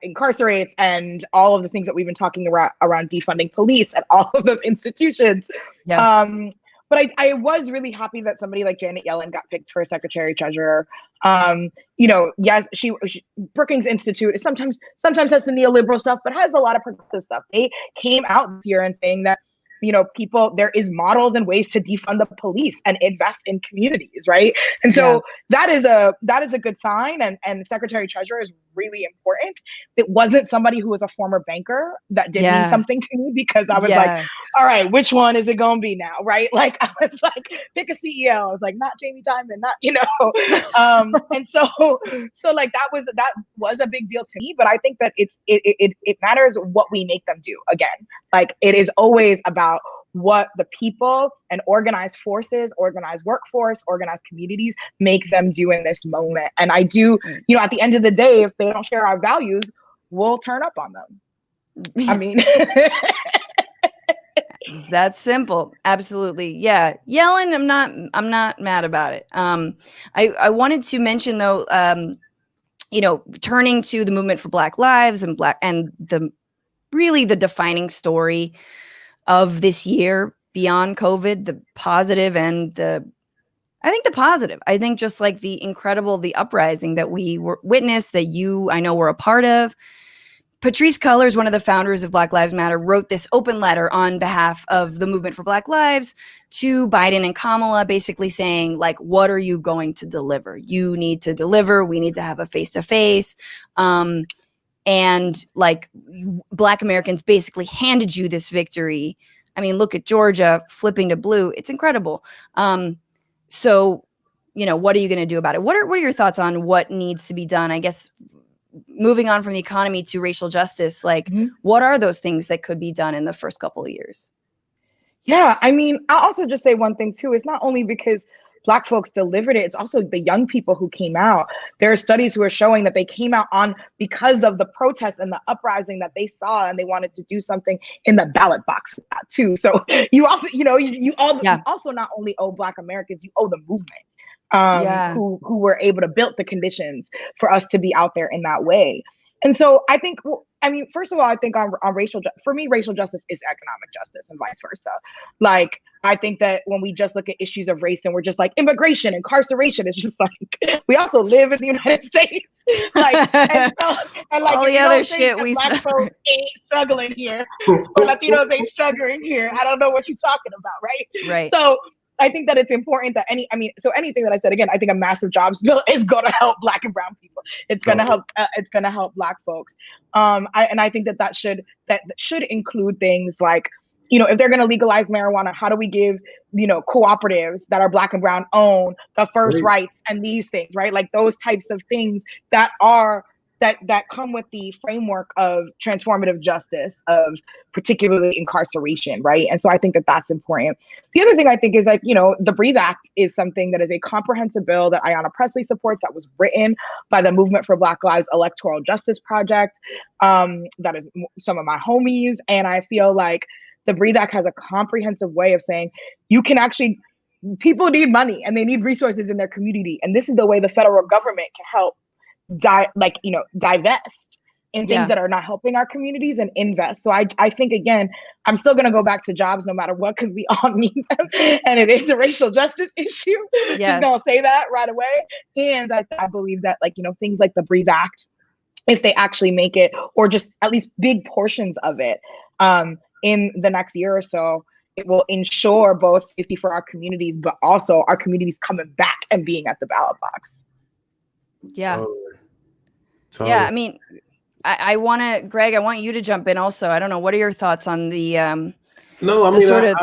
C: incarcerates, and all of the things that we've been talking around defunding police and all of those institutions. Yeah. But I was really happy that somebody like Janet Yellen got picked for Secretary Treasurer. Yes, she Brookings Institute sometimes has some neoliberal stuff, but has a lot of progressive stuff. They came out this year and saying that, there is models and ways to defund the police and invest in communities, right? And so that is a good sign. And Secretary Treasurer is really important. It wasn't somebody who was a former banker. That did mean something to me, because I was like, all right, which one is it gonna be now, right? Like, I was like, pick a CEO. I was like, not Jamie Dimon, not, and so like that was a big deal to me. But I think that it matters what we make them do. Again, like, it is always about what the people and organized forces, organized workforce, organized communities make them do in this moment. And I do, at the end of the day, if they don't share our values, we'll turn up on them. I mean,
A: that's simple. Absolutely. Yeah. Yellen, I'm not mad about it. I wanted to mention though, turning to the movement for Black Lives and the defining story of this year beyond COVID, the positive and I think just like the uprising that we witnessed, that I know were a part of. Patrisse Cullors, one of the founders of Black Lives Matter, wrote this open letter on behalf of the movement for Black Lives to Biden and Kamala, basically saying, like, what are you going to deliver? You need to deliver. We need to have a face-to-face. And like, Black Americans basically handed you this victory. I mean, look at Georgia flipping to blue. It's incredible. So, what are you going to do about it? What are your thoughts on what needs to be done? I guess moving on from the economy to racial justice, like, what are those things that could be done in the first couple of years?
C: Yeah, I mean, I'll also just say one thing too. It's not only because Black folks delivered it, it's also the young people who came out. There are studies who are showing that they came out because of the protests and the uprising that they saw, and they wanted to do something in the ballot box with that too. So you also, you also not only owe Black Americans, you owe the movement, who were able to build the conditions for us to be out there in that way. And so I think, first of all, I think on for me, racial justice is economic justice and vice versa. Like, I think that when we just look at issues of race and we're just like immigration, incarceration, it's just like, we also live in the United States. Like, and like,
A: all the other shit we
C: Black folks ain't struggling here, or Latinos ain't struggling here, I don't know what you're talking about, right?
A: Right.
C: So I think that it's important that anything that I said, again, I think a massive jobs bill is going to help Black and brown people. It's going to help. It's going to help Black folks. I think that should include things like, if they're going to legalize marijuana, how do we give, cooperatives that are Black and brown owned the first rights and these things, right? Like, those types of things that come with the framework of transformative justice, of particularly incarceration, right? And so I think that that's important. The other thing I think is, like, the Breathe Act is something that is a comprehensive bill that Ayanna Pressley supports, that was written by the Movement for Black Lives Electoral Justice Project. That is some of my homies. And I feel like the Breathe Act has a comprehensive way of saying people need money and they need resources in their community. And this is the way the federal government can help divest in things that are not helping our communities and invest. So I think, again, I'm still going to go back to jobs no matter what, because we all need them. And it is a racial justice issue. Yes. Just going to say that right away. And I believe that, like, things like the Breathe Act, if they actually make it, or just at least big portions of it, in the next year or so, it will ensure both safety for our communities, but also our communities coming back and being at the ballot box.
A: Yeah.
B: Totally.
A: Yeah. I mean, I want to, Greg, I want you to jump in also. I don't know. What are your thoughts on the,
B: no, I
A: the
B: mean,
A: sort of,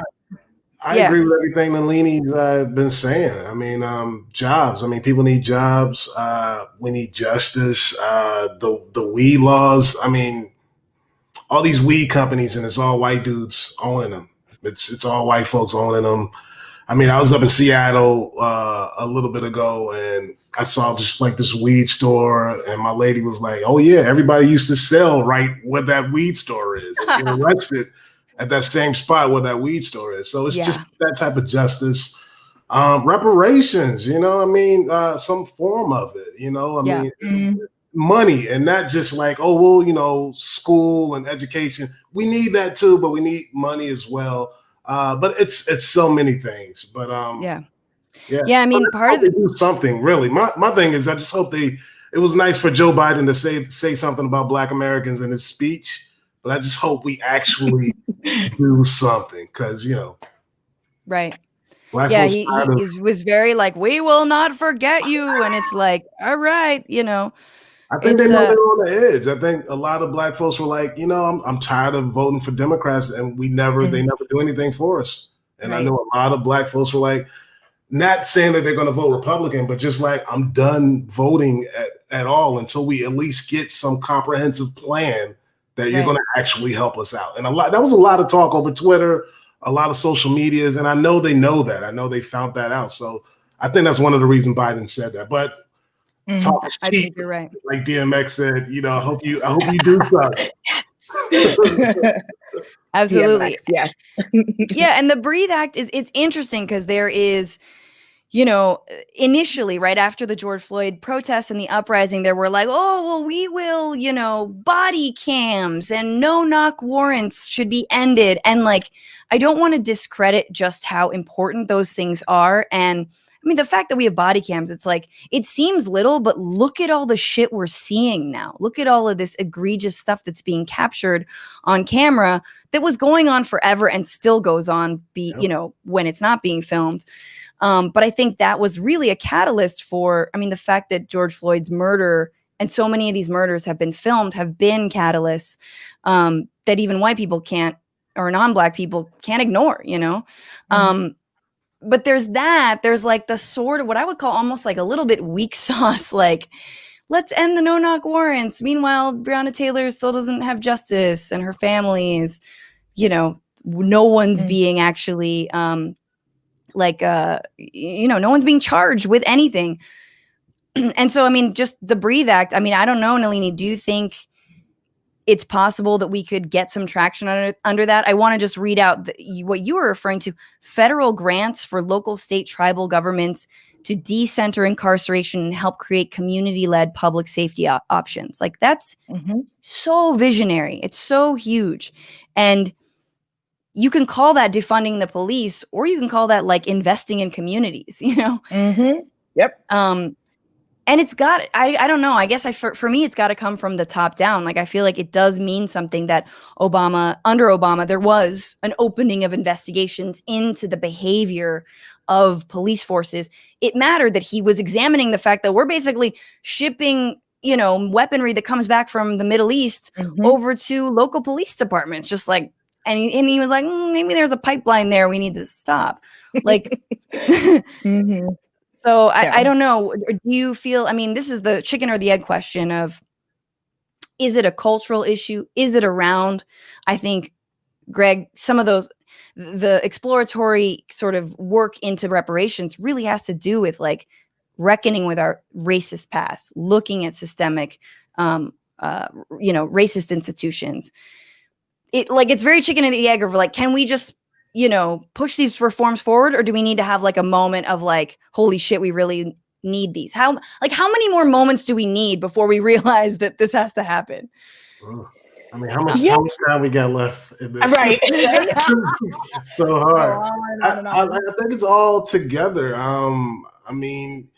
B: I agree with everything Nelini's been saying. I mean, jobs. I mean, people need jobs. We need justice. The weed laws. I mean, all these weed companies, and it's all white dudes owning them. It's all white folks owning them. I mean, I was up in Seattle a little bit ago, and I saw just like this weed store, and my lady was like, "Oh yeah, everybody used to sell right where that weed store is, and get arrested at that same spot where that weed store is." So it's just that type of justice, reparations. You know, I mean, some form of it. You know, I mean, money, and not just like, oh well, you know, school and education. We need that too, but we need money as well. But it's so many things. But
A: yeah. I mean, part of
B: they do something really. My thing is, I just hope they. It was nice for Joe Biden to say something about Black Americans in his speech, but I just hope we actually do something, because you know,
A: right.
B: Black
A: He was very like, we will not forget you, and it's like, all right, you know.
B: I think they know they're on the edge. I think a lot of Black folks were like, you know, I'm tired of voting for Democrats, and they never do anything for us. And I know a lot of Black folks were like, not saying that they're going to vote Republican, but just like, I'm done voting at all until we at least get some comprehensive plan that you're going to actually help us out. And that was a lot of talk over Twitter, a lot of social medias, and I know they know that. I know they found that out. So I think that's one of the reasons Biden said that. But talk is cheap.
A: I think you're right.
B: Like DMX said, you know, I hope you do something.
A: Absolutely.
C: DMX, yes.
A: Yeah, and the Breathe Act it's interesting because there is, you know, initially right after the George Floyd protests and the uprising, there were like, oh, well, we will, you know, body cams and no-knock warrants should be ended. And like, I don't want to discredit just how important those things are. And I mean, the fact that we have body cams, it's like, it seems little, but look at all the shit we're seeing now. Look at all of this egregious stuff that's being captured on camera that was going on forever and still goes on, you know, when it's not being filmed. But I think that was really a catalyst for, I mean, the fact that George Floyd's murder and so many of these murders have been filmed have been catalysts that even white people can't, or non-Black people can't ignore, you know? But there's like the sort of what I would call almost like a little bit weak sauce, like, let's end the no-knock warrants. Meanwhile, Breonna Taylor still doesn't have justice, and her family is, you know, no one's being actually, you know, no one's being charged with anything. And so, I mean, just the Breathe Act, I mean, I don't know, Nelini, do you think it's possible that we could get some traction under that? I want to just read out what you were referring to: federal grants for local, state, tribal governments to decenter incarceration and help create community-led public safety options. Like, that's so visionary. It's so huge. And you can call that defunding the police, or you can call that like investing in communities, you know?
C: Yep.
A: And it's got, I don't know, I guess for me, it's got to come from the top down. Like, I feel like it does mean something that under Obama, there was an opening of investigations into the behavior of police forces. It mattered that he was examining the fact that we're basically shipping, you know, weaponry that comes back from the Middle East over to local police departments, just like, and he was like, maybe there's a pipeline there we need to stop. Like, so I don't know. Do you feel, I mean, this is the chicken or the egg question of, is it a cultural issue? Is it around? I think, Greg, some of those, the exploratory sort of work into reparations really has to do with like reckoning with our racist past, looking at systemic, you know, racist institutions. It's very chicken and the egg of like, can we just, you know, push these reforms forward, or do we need to have like a moment of like, holy shit, we really need these? How many more moments do we need before we realize that this has to happen?
B: I mean, how much time we got left in this?
C: Right.
B: It's so hard. I think it's all together. I mean,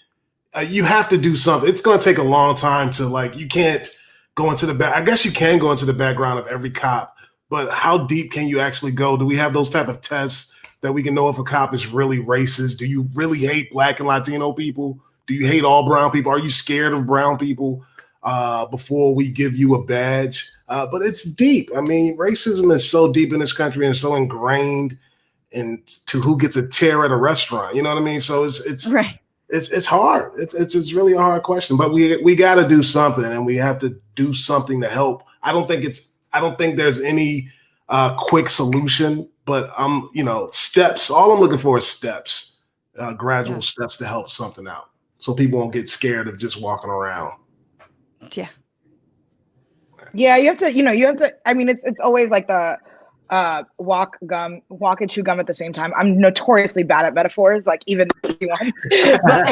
B: you have to do something. It's going to take a long time to, like, you can't go into I guess you can go into the background of every cop but how deep can you actually go? Do we have those type of tests that we can know if a cop is really racist? Do you really hate Black and Latino people? Do you hate all brown people? Are you scared of brown people before we give you a badge? But it's deep. I mean, racism is so deep in this country and so ingrained into who gets a chair at a restaurant. You know what I mean? So it's
A: right.
B: It's hard. It's really a hard question, but we got to do something, and we have to do something to help. I don't think there's any quick solution, but steps. All I'm looking for is steps, gradual steps to help something out, so people won't get scared of just walking around.
A: Yeah.
C: Yeah, you have to. I mean, it's always like the walk and chew gum at the same time. I'm notoriously bad at metaphors, like even the easy ones. But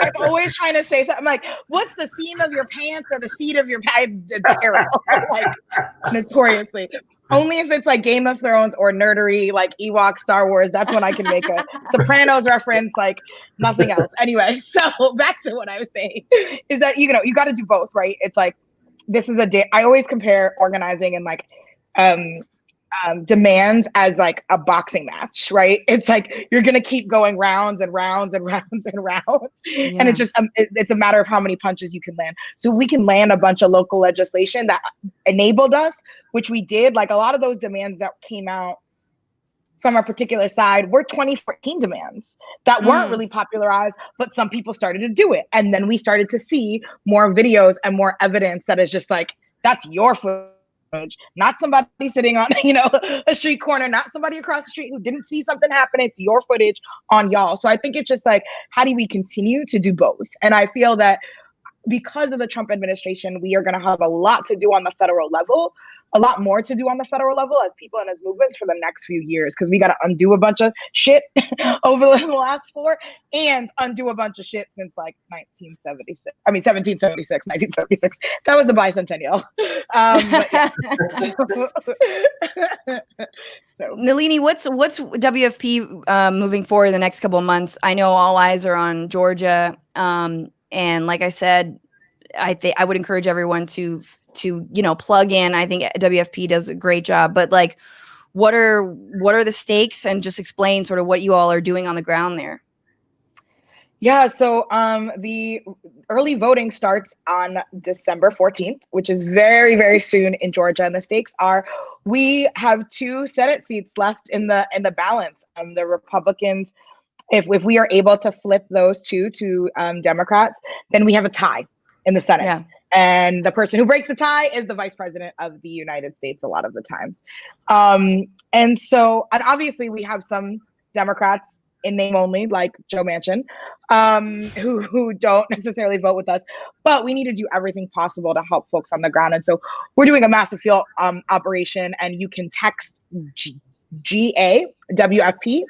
C: I'm always trying to say something. I'm like, what's the seam of your pants or the seat of your pants? It's terrible. Like, notoriously. Only if it's like Game of Thrones or nerdery, like Ewok, Star Wars, that's when I can make a Sopranos reference, like nothing else. Anyway, so back to what I was saying is that, you got to do both, right? It's like, this is a day. I always compare organizing and like, demands as like a boxing match, right? It's like you're gonna keep going rounds and rounds and rounds and rounds, and it's just it's a matter of how many punches you can land. So we can land a bunch of local legislation that enabled us, which we did. Like a lot of those demands that came out from a particular side were 2014 demands that weren't really popularized, but some people started to do it, and then we started to see more videos and more evidence that is just like, that's your foot. Not somebody sitting on, a street corner, not somebody across the street who didn't see something happen. It's your footage on y'all. So I think it's just like, how do we continue to do both? And I feel that because of the Trump administration, we are going to have a lot to do on the federal level, a lot more to do on the federal level as people and as movements for the next few years, because we got to undo a bunch of shit over the last 4 and undo a bunch of shit since like 1976. That was the bicentennial. So
A: Nelini, what's WFP moving forward in the next couple of months? I know all eyes are on Georgia. And like I said, I would encourage everyone to plug in. I think WFP does a great job, but like, what are the stakes, and just explain sort of what you all are doing on the ground there.
C: Yeah, so the early voting starts on December 14th, which is very, very soon in Georgia. And the stakes are, we have 2 Senate seats left in the balance. The Republicans, if we are able to flip those 2 to Democrats, then we have a tie in the Senate. Yeah. And the person who breaks the tie is the vice president of the United States a lot of the times. And obviously we have some Democrats in name only, like Joe Manchin, who don't necessarily vote with us, but we need to do everything possible to help folks on the ground. And so we're doing a massive field operation, and you can text GAWFP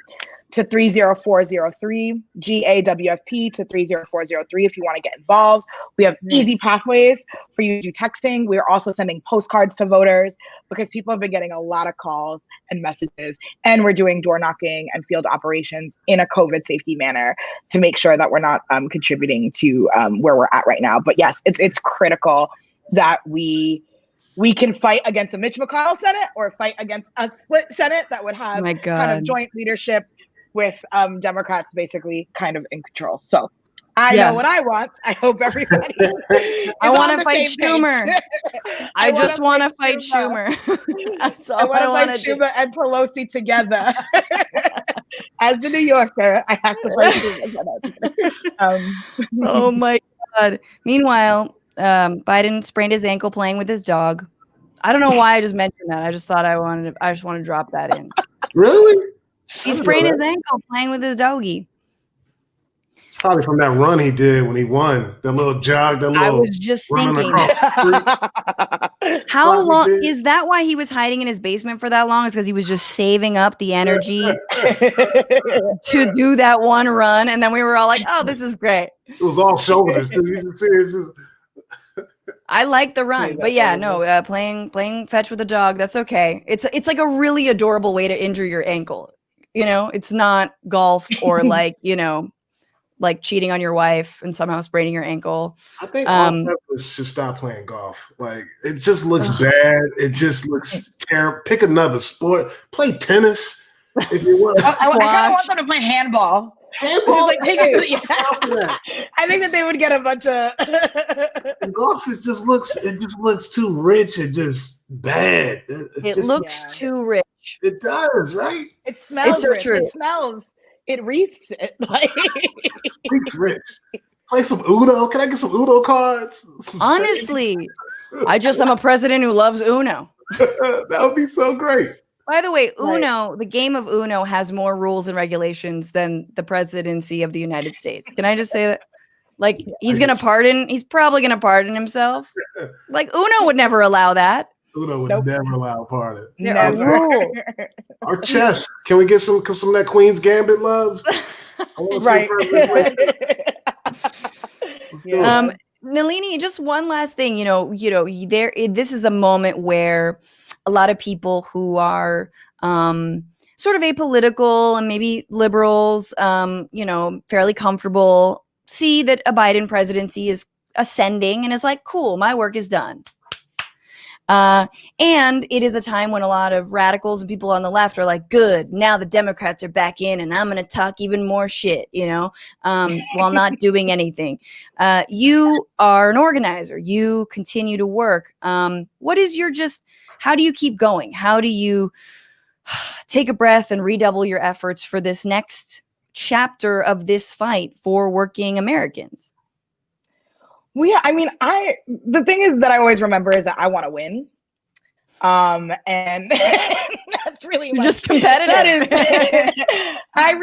C: to 30403, GAWFP to 30403 if you want to get involved. We have easy pathways for you to do texting. We are also sending postcards to voters because people have been getting a lot of calls and messages, and we're doing door knocking and field operations in a COVID safety manner to make sure that we're not contributing to where we're at right now. But yes, it's critical that we can fight against a Mitch McConnell Senate or fight against a split Senate that would have kind of joint leadership with Democrats basically kind of in control. So I know what I want. I hope everybody
A: I want to fight Schumer. I just want to fight Schumer. That's all I want to
C: fight Schumer and Pelosi together. As a New Yorker, I have to fight Schumer.
A: Oh my God. Meanwhile, Biden sprained his ankle playing with his dog. I don't know why I just mentioned that. I just thought I just want to drop that in.
B: Really?
A: He sprained his ankle playing with his doggie.
B: Probably from that run he did when he won. That little jog,
A: I was just thinking. How long is that? Why he was hiding in his basement for that long? Is because he was just saving up the energy to do that one run, and then we were all like, "Oh, this is great."
B: It was all shoulders. Too. You can see it's just.
A: I like the run, but yeah, no, playing fetch with a dog, that's okay. It's like a really adorable way to injure your ankle. It's not golf or like, like cheating on your wife and somehow spraining your ankle.
B: I think all should stop playing golf. Like, it just looks bad. It just looks terrible. Pick another sport. Play tennis if you want.
C: I kind of want them to play handball.
B: Handball.
C: Like, I think that they would get a bunch of.
B: Golf it just looks too rich and just bad.
A: It looks too rich.
B: It does, right?
C: It smells rich. It smells. It reefs it. Like
B: it's rich. Play some Uno. Can I get some Uno cards?
A: Honestly, I just am a president who loves Uno.
B: That would be so great.
A: By the way, Uno, the game of Uno has more rules and regulations than the presidency of the United States. Can I just say that? Like, he's probably going to pardon himself. Like, Uno would never allow that.
B: Uno would never allow a pardon.
A: There are rules.
B: Our chess. Can we get some of that Queen's Gambit love?
C: Right.
A: Nelini, just one last thing. This is a moment where a lot of people who are sort of apolitical and maybe liberals, fairly comfortable, see that a Biden presidency is ascending and is like, cool, my work is done. And it is a time when a lot of radicals and people on the left are like, good, now the Democrats are back in and I'm going to talk even more shit, while not doing anything. You are an organizer. You continue to work. What is how do you keep going? How do you take a breath and redouble your efforts for this next chapter of this fight for working Americans?
C: Well, yeah, I mean, the thing is that I always remember is that I want to win. And that's really
A: just competitive.
C: That is, I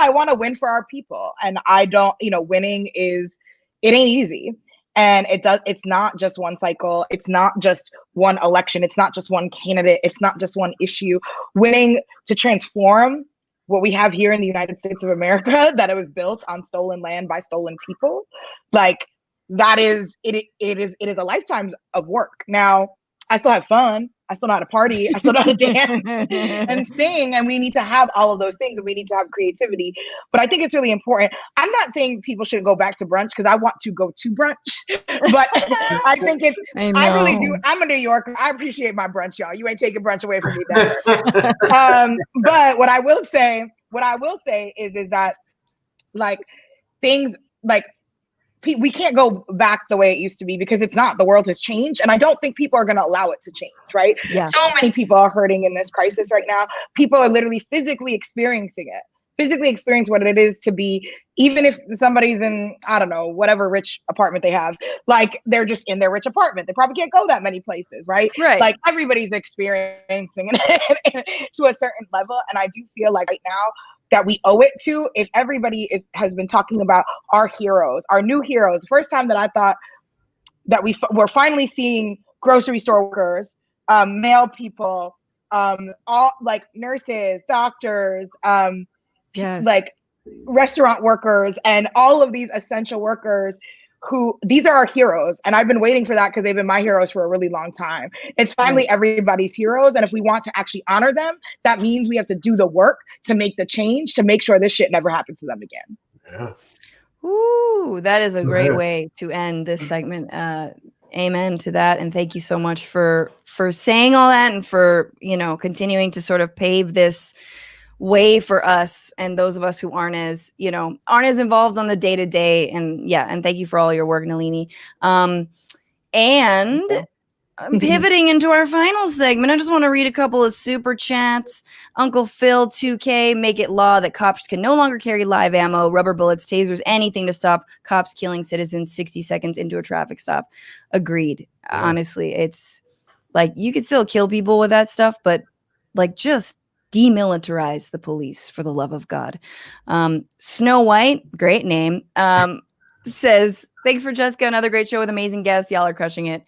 C: want to win for our people. And I don't, winning it ain't easy. And it's not just one cycle. It's not just one election. It's not just one candidate. It's not just one issue. Winning to transform what we have here in the United States of America, that it was built on stolen land by stolen people. Like, that is, it is a lifetime of work. Now, I still have fun. I still know how to party. I still know how to dance and sing. And we need to have all of those things. And we need to have creativity. But I think it's really important. I'm not saying people should go back to brunch because I want to go to brunch. But I think I really do. I'm a New Yorker. I appreciate my brunch, y'all. You ain't taking brunch away from me there. But what I will say is that, like, things like, we can't go back the way it used to be because it's not. The world has changed, and I don't think people are going to allow it to change, right?
A: Yeah.
C: So many people are hurting in this crisis right now. People are literally physically experiencing what it is to be, even if somebody's in, I don't know, whatever rich apartment they have, like, they're just in their rich apartment. They probably can't go that many places, right?
A: Right.
C: Like, everybody's experiencing it to a certain level, and I do feel like right now, that we owe it to, if everybody has been talking about our heroes, our new heroes. The first time that I thought that we're finally seeing grocery store workers, male people, all like nurses, doctors, like restaurant workers, and all of these essential workers these are our heroes. And I've been waiting for that because they've been my heroes for a really long time. It's finally everybody's heroes. And if we want to actually honor them, that means we have to do the work to make the change, to make sure this shit never happens to them again.
B: Yeah.
A: Ooh, that is a great way to end this segment. Amen to that. And thank you so much for saying all that and for, continuing to sort of pave this way for us and those of us who aren't as involved on the day-to-day. And thank you for all your work, Nelini. And pivoting into our final segment, I just want to read a couple of super chats. Uncle Phil 2K, make it law that cops can no longer carry live ammo, rubber bullets, tasers, anything to stop cops killing citizens 60 seconds into a traffic stop. Agreed. Yeah. Honestly, it's like, you could still kill people with that stuff, but like, just demilitarize the police, for the love of God. Snow White, great name, says, thanks, Francesca, another great show with amazing guests. Y'all are crushing it.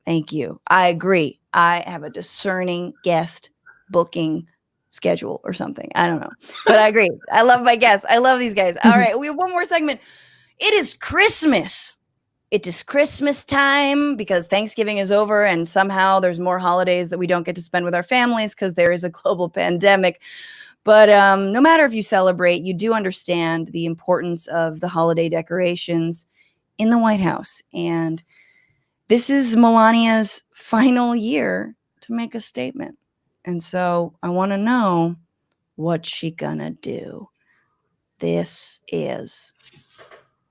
A: Thank you. I agree. I have a discerning guest booking schedule or something. I don't know, but I agree. I love my guests. I love these guys. All right. We have one more segment. It is Christmas. It is Christmas time because Thanksgiving is over and somehow there's more holidays that we don't get to spend with our families because there is a global pandemic. But no matter if you celebrate, you do understand the importance of the holiday decorations in the White House. And this is Melania's final year to make a statement. And so I want to know, what's she gonna do? This is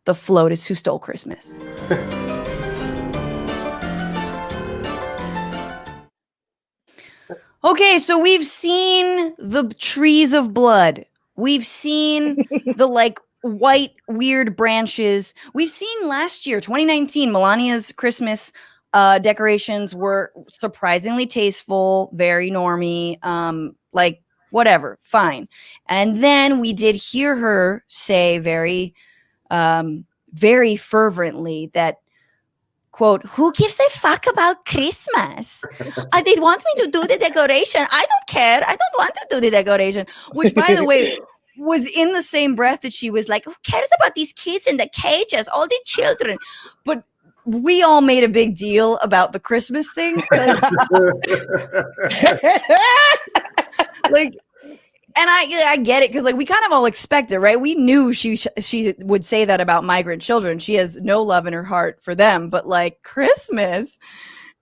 A: the FLOTUS Who Stole Christmas. Okay, so we've seen the trees of blood. We've seen the like white weird branches. We've seen last year, 2019, Melania's Christmas decorations were surprisingly tasteful, very normy, like whatever, fine. And then we did hear her say very fervently that, quote, who gives a fuck about Christmas? They want me to do the decoration. I don't care. I don't want to do the decoration. Which, by the way, was in the same breath that she was like, who cares about these kids in the cages, all the children? But we all made a big deal about the Christmas thing. Like, and I get it, because like we kind of all expect it, right? We knew she would say that about migrant children. She has no love in her heart for them, but like Christmas,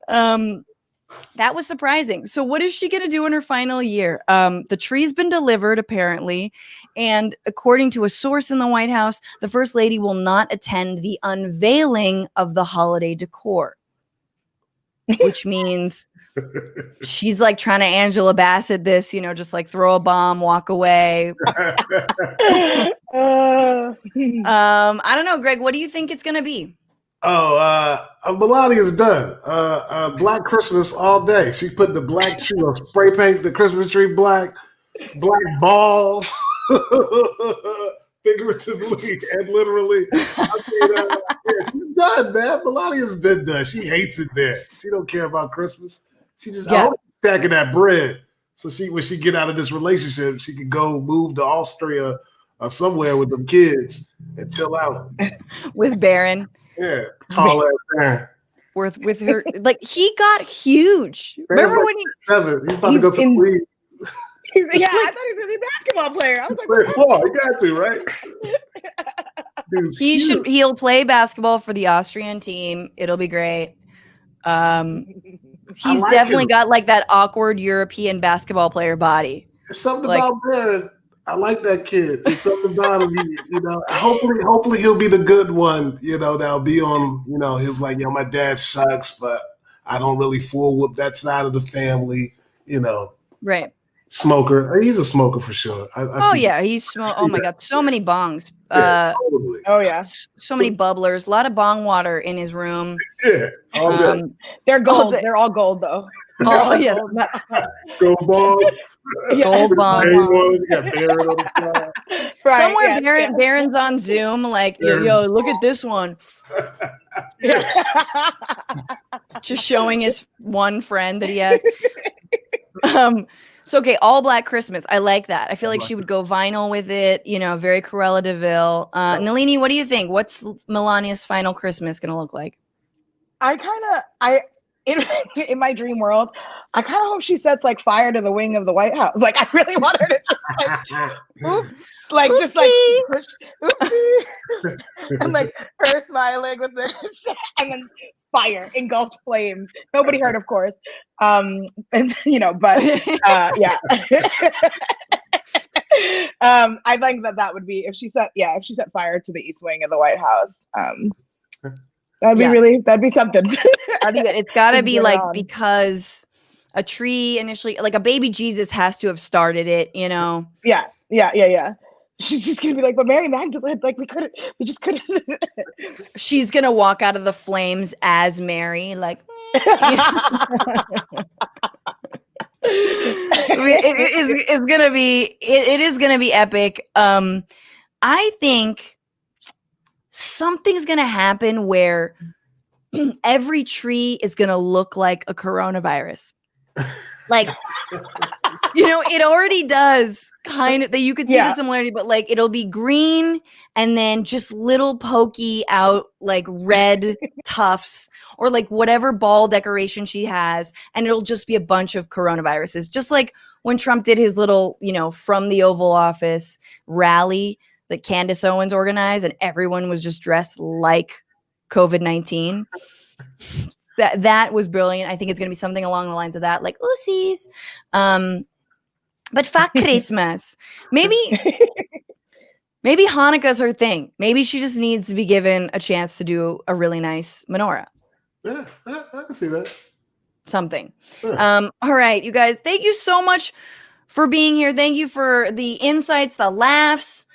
A: that was surprising. So what is she going to do in her final year? The tree's been delivered apparently, and according to a source in the White House, the First Lady will not attend the unveiling of the holiday decor, which means she's like trying to Angela Bassett this, just like throw a bomb, walk away. I don't know, Greg, what do you think it's going to be?
B: Melania's done. Black Christmas all day. She put the black tree or spray paint the Christmas tree black balls, figuratively and literally. She's done, man. Melania's been done. She hates it there. She don't care about Christmas. She just stacking that bread. So when she get out of this relationship, she could go move to Austria or somewhere with them kids and chill out.
A: With Baron.
B: Yeah, tall ass Baron.
A: With her, like he got huge.
B: Baron's
A: Remember
B: like
A: when
B: he's about to go to the league.
C: Yeah, I thought he was gonna be a basketball player. I was like,
B: well, he got to, right? Dude,
A: he'll play basketball for the Austrian team. It'll be great. He's definitely got like that awkward European basketball player body.
B: There's something about Baron. I like that kid. There's something about him. Hopefully he'll be the good one. That'll be on. He's like, my dad sucks, but I don't really fool with that side of the family.
A: Right.
B: Smoker. He's a smoker for sure.
A: He's oh my god, so many bongs.
B: Totally.
C: Oh yeah,
A: so many bubblers. A lot of bong water in his room.
B: Yeah,
C: they're gold. They're all gold though.
A: Oh yes,
B: gold bongs.
A: Gold bongs.
B: Got Baron on the side.
C: Right,
A: somewhere Baron's on Zoom, like yo, look at this one. Just showing his one friend that he has. So, okay, all black Christmas. I like that. I feel like she would go vinyl with it, very Cruella DeVille. Nelini, what do you think? What's Melania's final Christmas going to look like?
C: In my dream world, I kind of hope she sets like fire to the wing of the White House. Like, I really want her to just like, oops, just like push, oopsie. And like her smiling with this, and then fire, engulfed flames. Nobody heard, of course. But yeah. I think that would be if she set fire to the East Wing of the White House. That'd be something.
A: That'd be good. It's gotta be like because a tree initially, like a baby Jesus has to have started it,
C: Yeah. She's just gonna be like, but Mary Magdalene, like we just couldn't.
A: She's gonna walk out of the flames as Mary, like. It is gonna be epic. I think something's gonna happen where every tree is gonna look like a coronavirus. Like, it already does kind of, that you could see the similarity, but like it'll be green and then just little pokey out like red tufts or like whatever ball decoration she has, and it'll just be a bunch of coronaviruses, just like when Trump did his little, from the Oval Office rally that Candace Owens organized, and everyone was just dressed like COVID-19. That was brilliant. I think it's going to be something along the lines of that, like oopsies. But fuck Christmas. Maybe Hanukkah's her thing. Maybe she just needs to be given a chance to do a really nice menorah.
B: Yeah, I can see that.
A: Something. Yeah. All right, you guys, thank you so much for being here. Thank you for the insights, the laughs,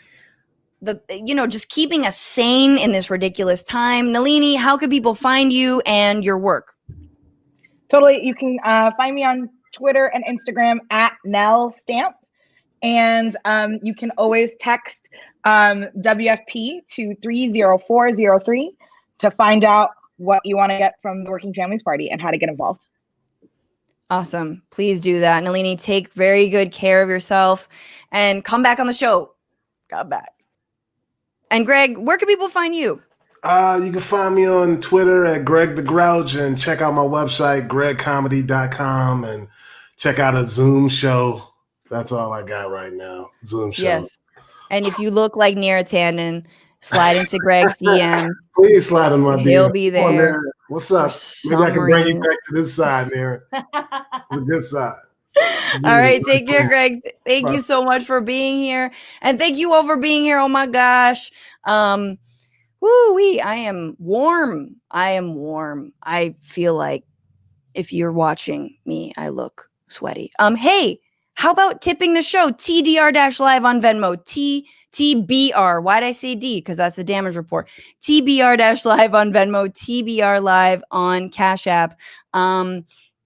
A: just keeping us sane in this ridiculous time. Nelini, how can people find you and your work?
C: Totally. You can find me on Twitter and Instagram at NellStamp. And you can always text WFP to 30403 to find out what you want to get from the Working Families Party and how to get involved.
A: Awesome. Please do that. Nelini, take very good care of yourself and come back on the show. Come back. And Greg, where can people find you?
B: You can find me on Twitter at Greg the Grouch, and check out my website, gregcomedy.com, and check out a Zoom show. That's all I got right now. Zoom show.
A: Yes. And if you look like Neera Tanden, slide into Greg's DMs.
B: Please slide in my DMs.
A: He'll be there.
B: What's up? Maybe I can bring you back to this side, Neera. The good side.
A: All right. Take care, Greg. Thank you so much for being here. And thank you all for being here. Oh my gosh. Woo-wee. I am warm. I feel like if you're watching me, I look sweaty. Hey, how about tipping the show? TDR-live on Venmo. TBR. Why'd I say D? Because that's a damage report. TBR-live on Venmo. TBR live on Cash App.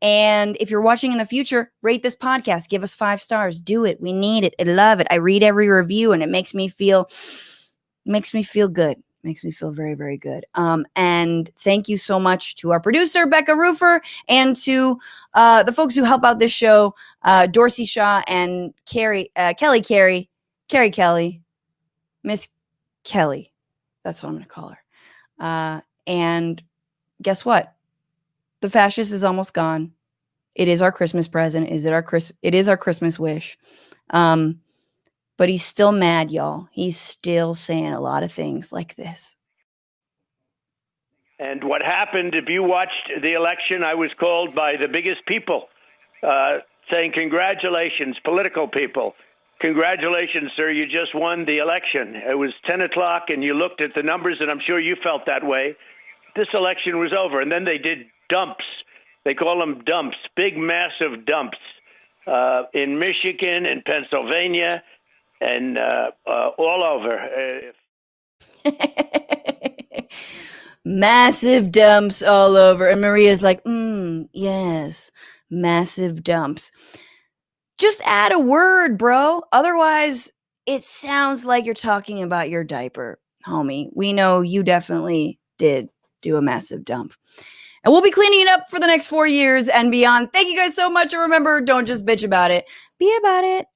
A: And if you're watching in the future, rate this podcast. Give us 5 stars. Do it. We need it. I love it. I read every review, and it makes me feel good. Makes me feel very, very good. And thank you so much to our producer, Becca Rufer, and to the folks who help out this show, Dorsey Shaw and Carey, Miss Kelly. That's what I'm going to call her. And guess what? The fascist is almost gone. It is our Christmas present. It is our Christmas wish. But he's still mad, y'all. He's still saying a lot of things like this.
D: And what happened, if you watched the election, I was called by the biggest people saying, congratulations, political people. Congratulations, sir, you just won the election. It was 10 o'clock, and you looked at the numbers, and I'm sure you felt that way. This election was over, and then they did dumps. They call them dumps, big, massive dumps in Michigan and Pennsylvania and all over.
A: Massive dumps all over. And Maria's like, yes, massive dumps. Just add a word, bro. Otherwise, it sounds like you're talking about your diaper, homie. We know you definitely did do a massive dump. And we'll be cleaning it up for the next 4 years and beyond. Thank you guys so much. And remember, don't just bitch about it. Be about it.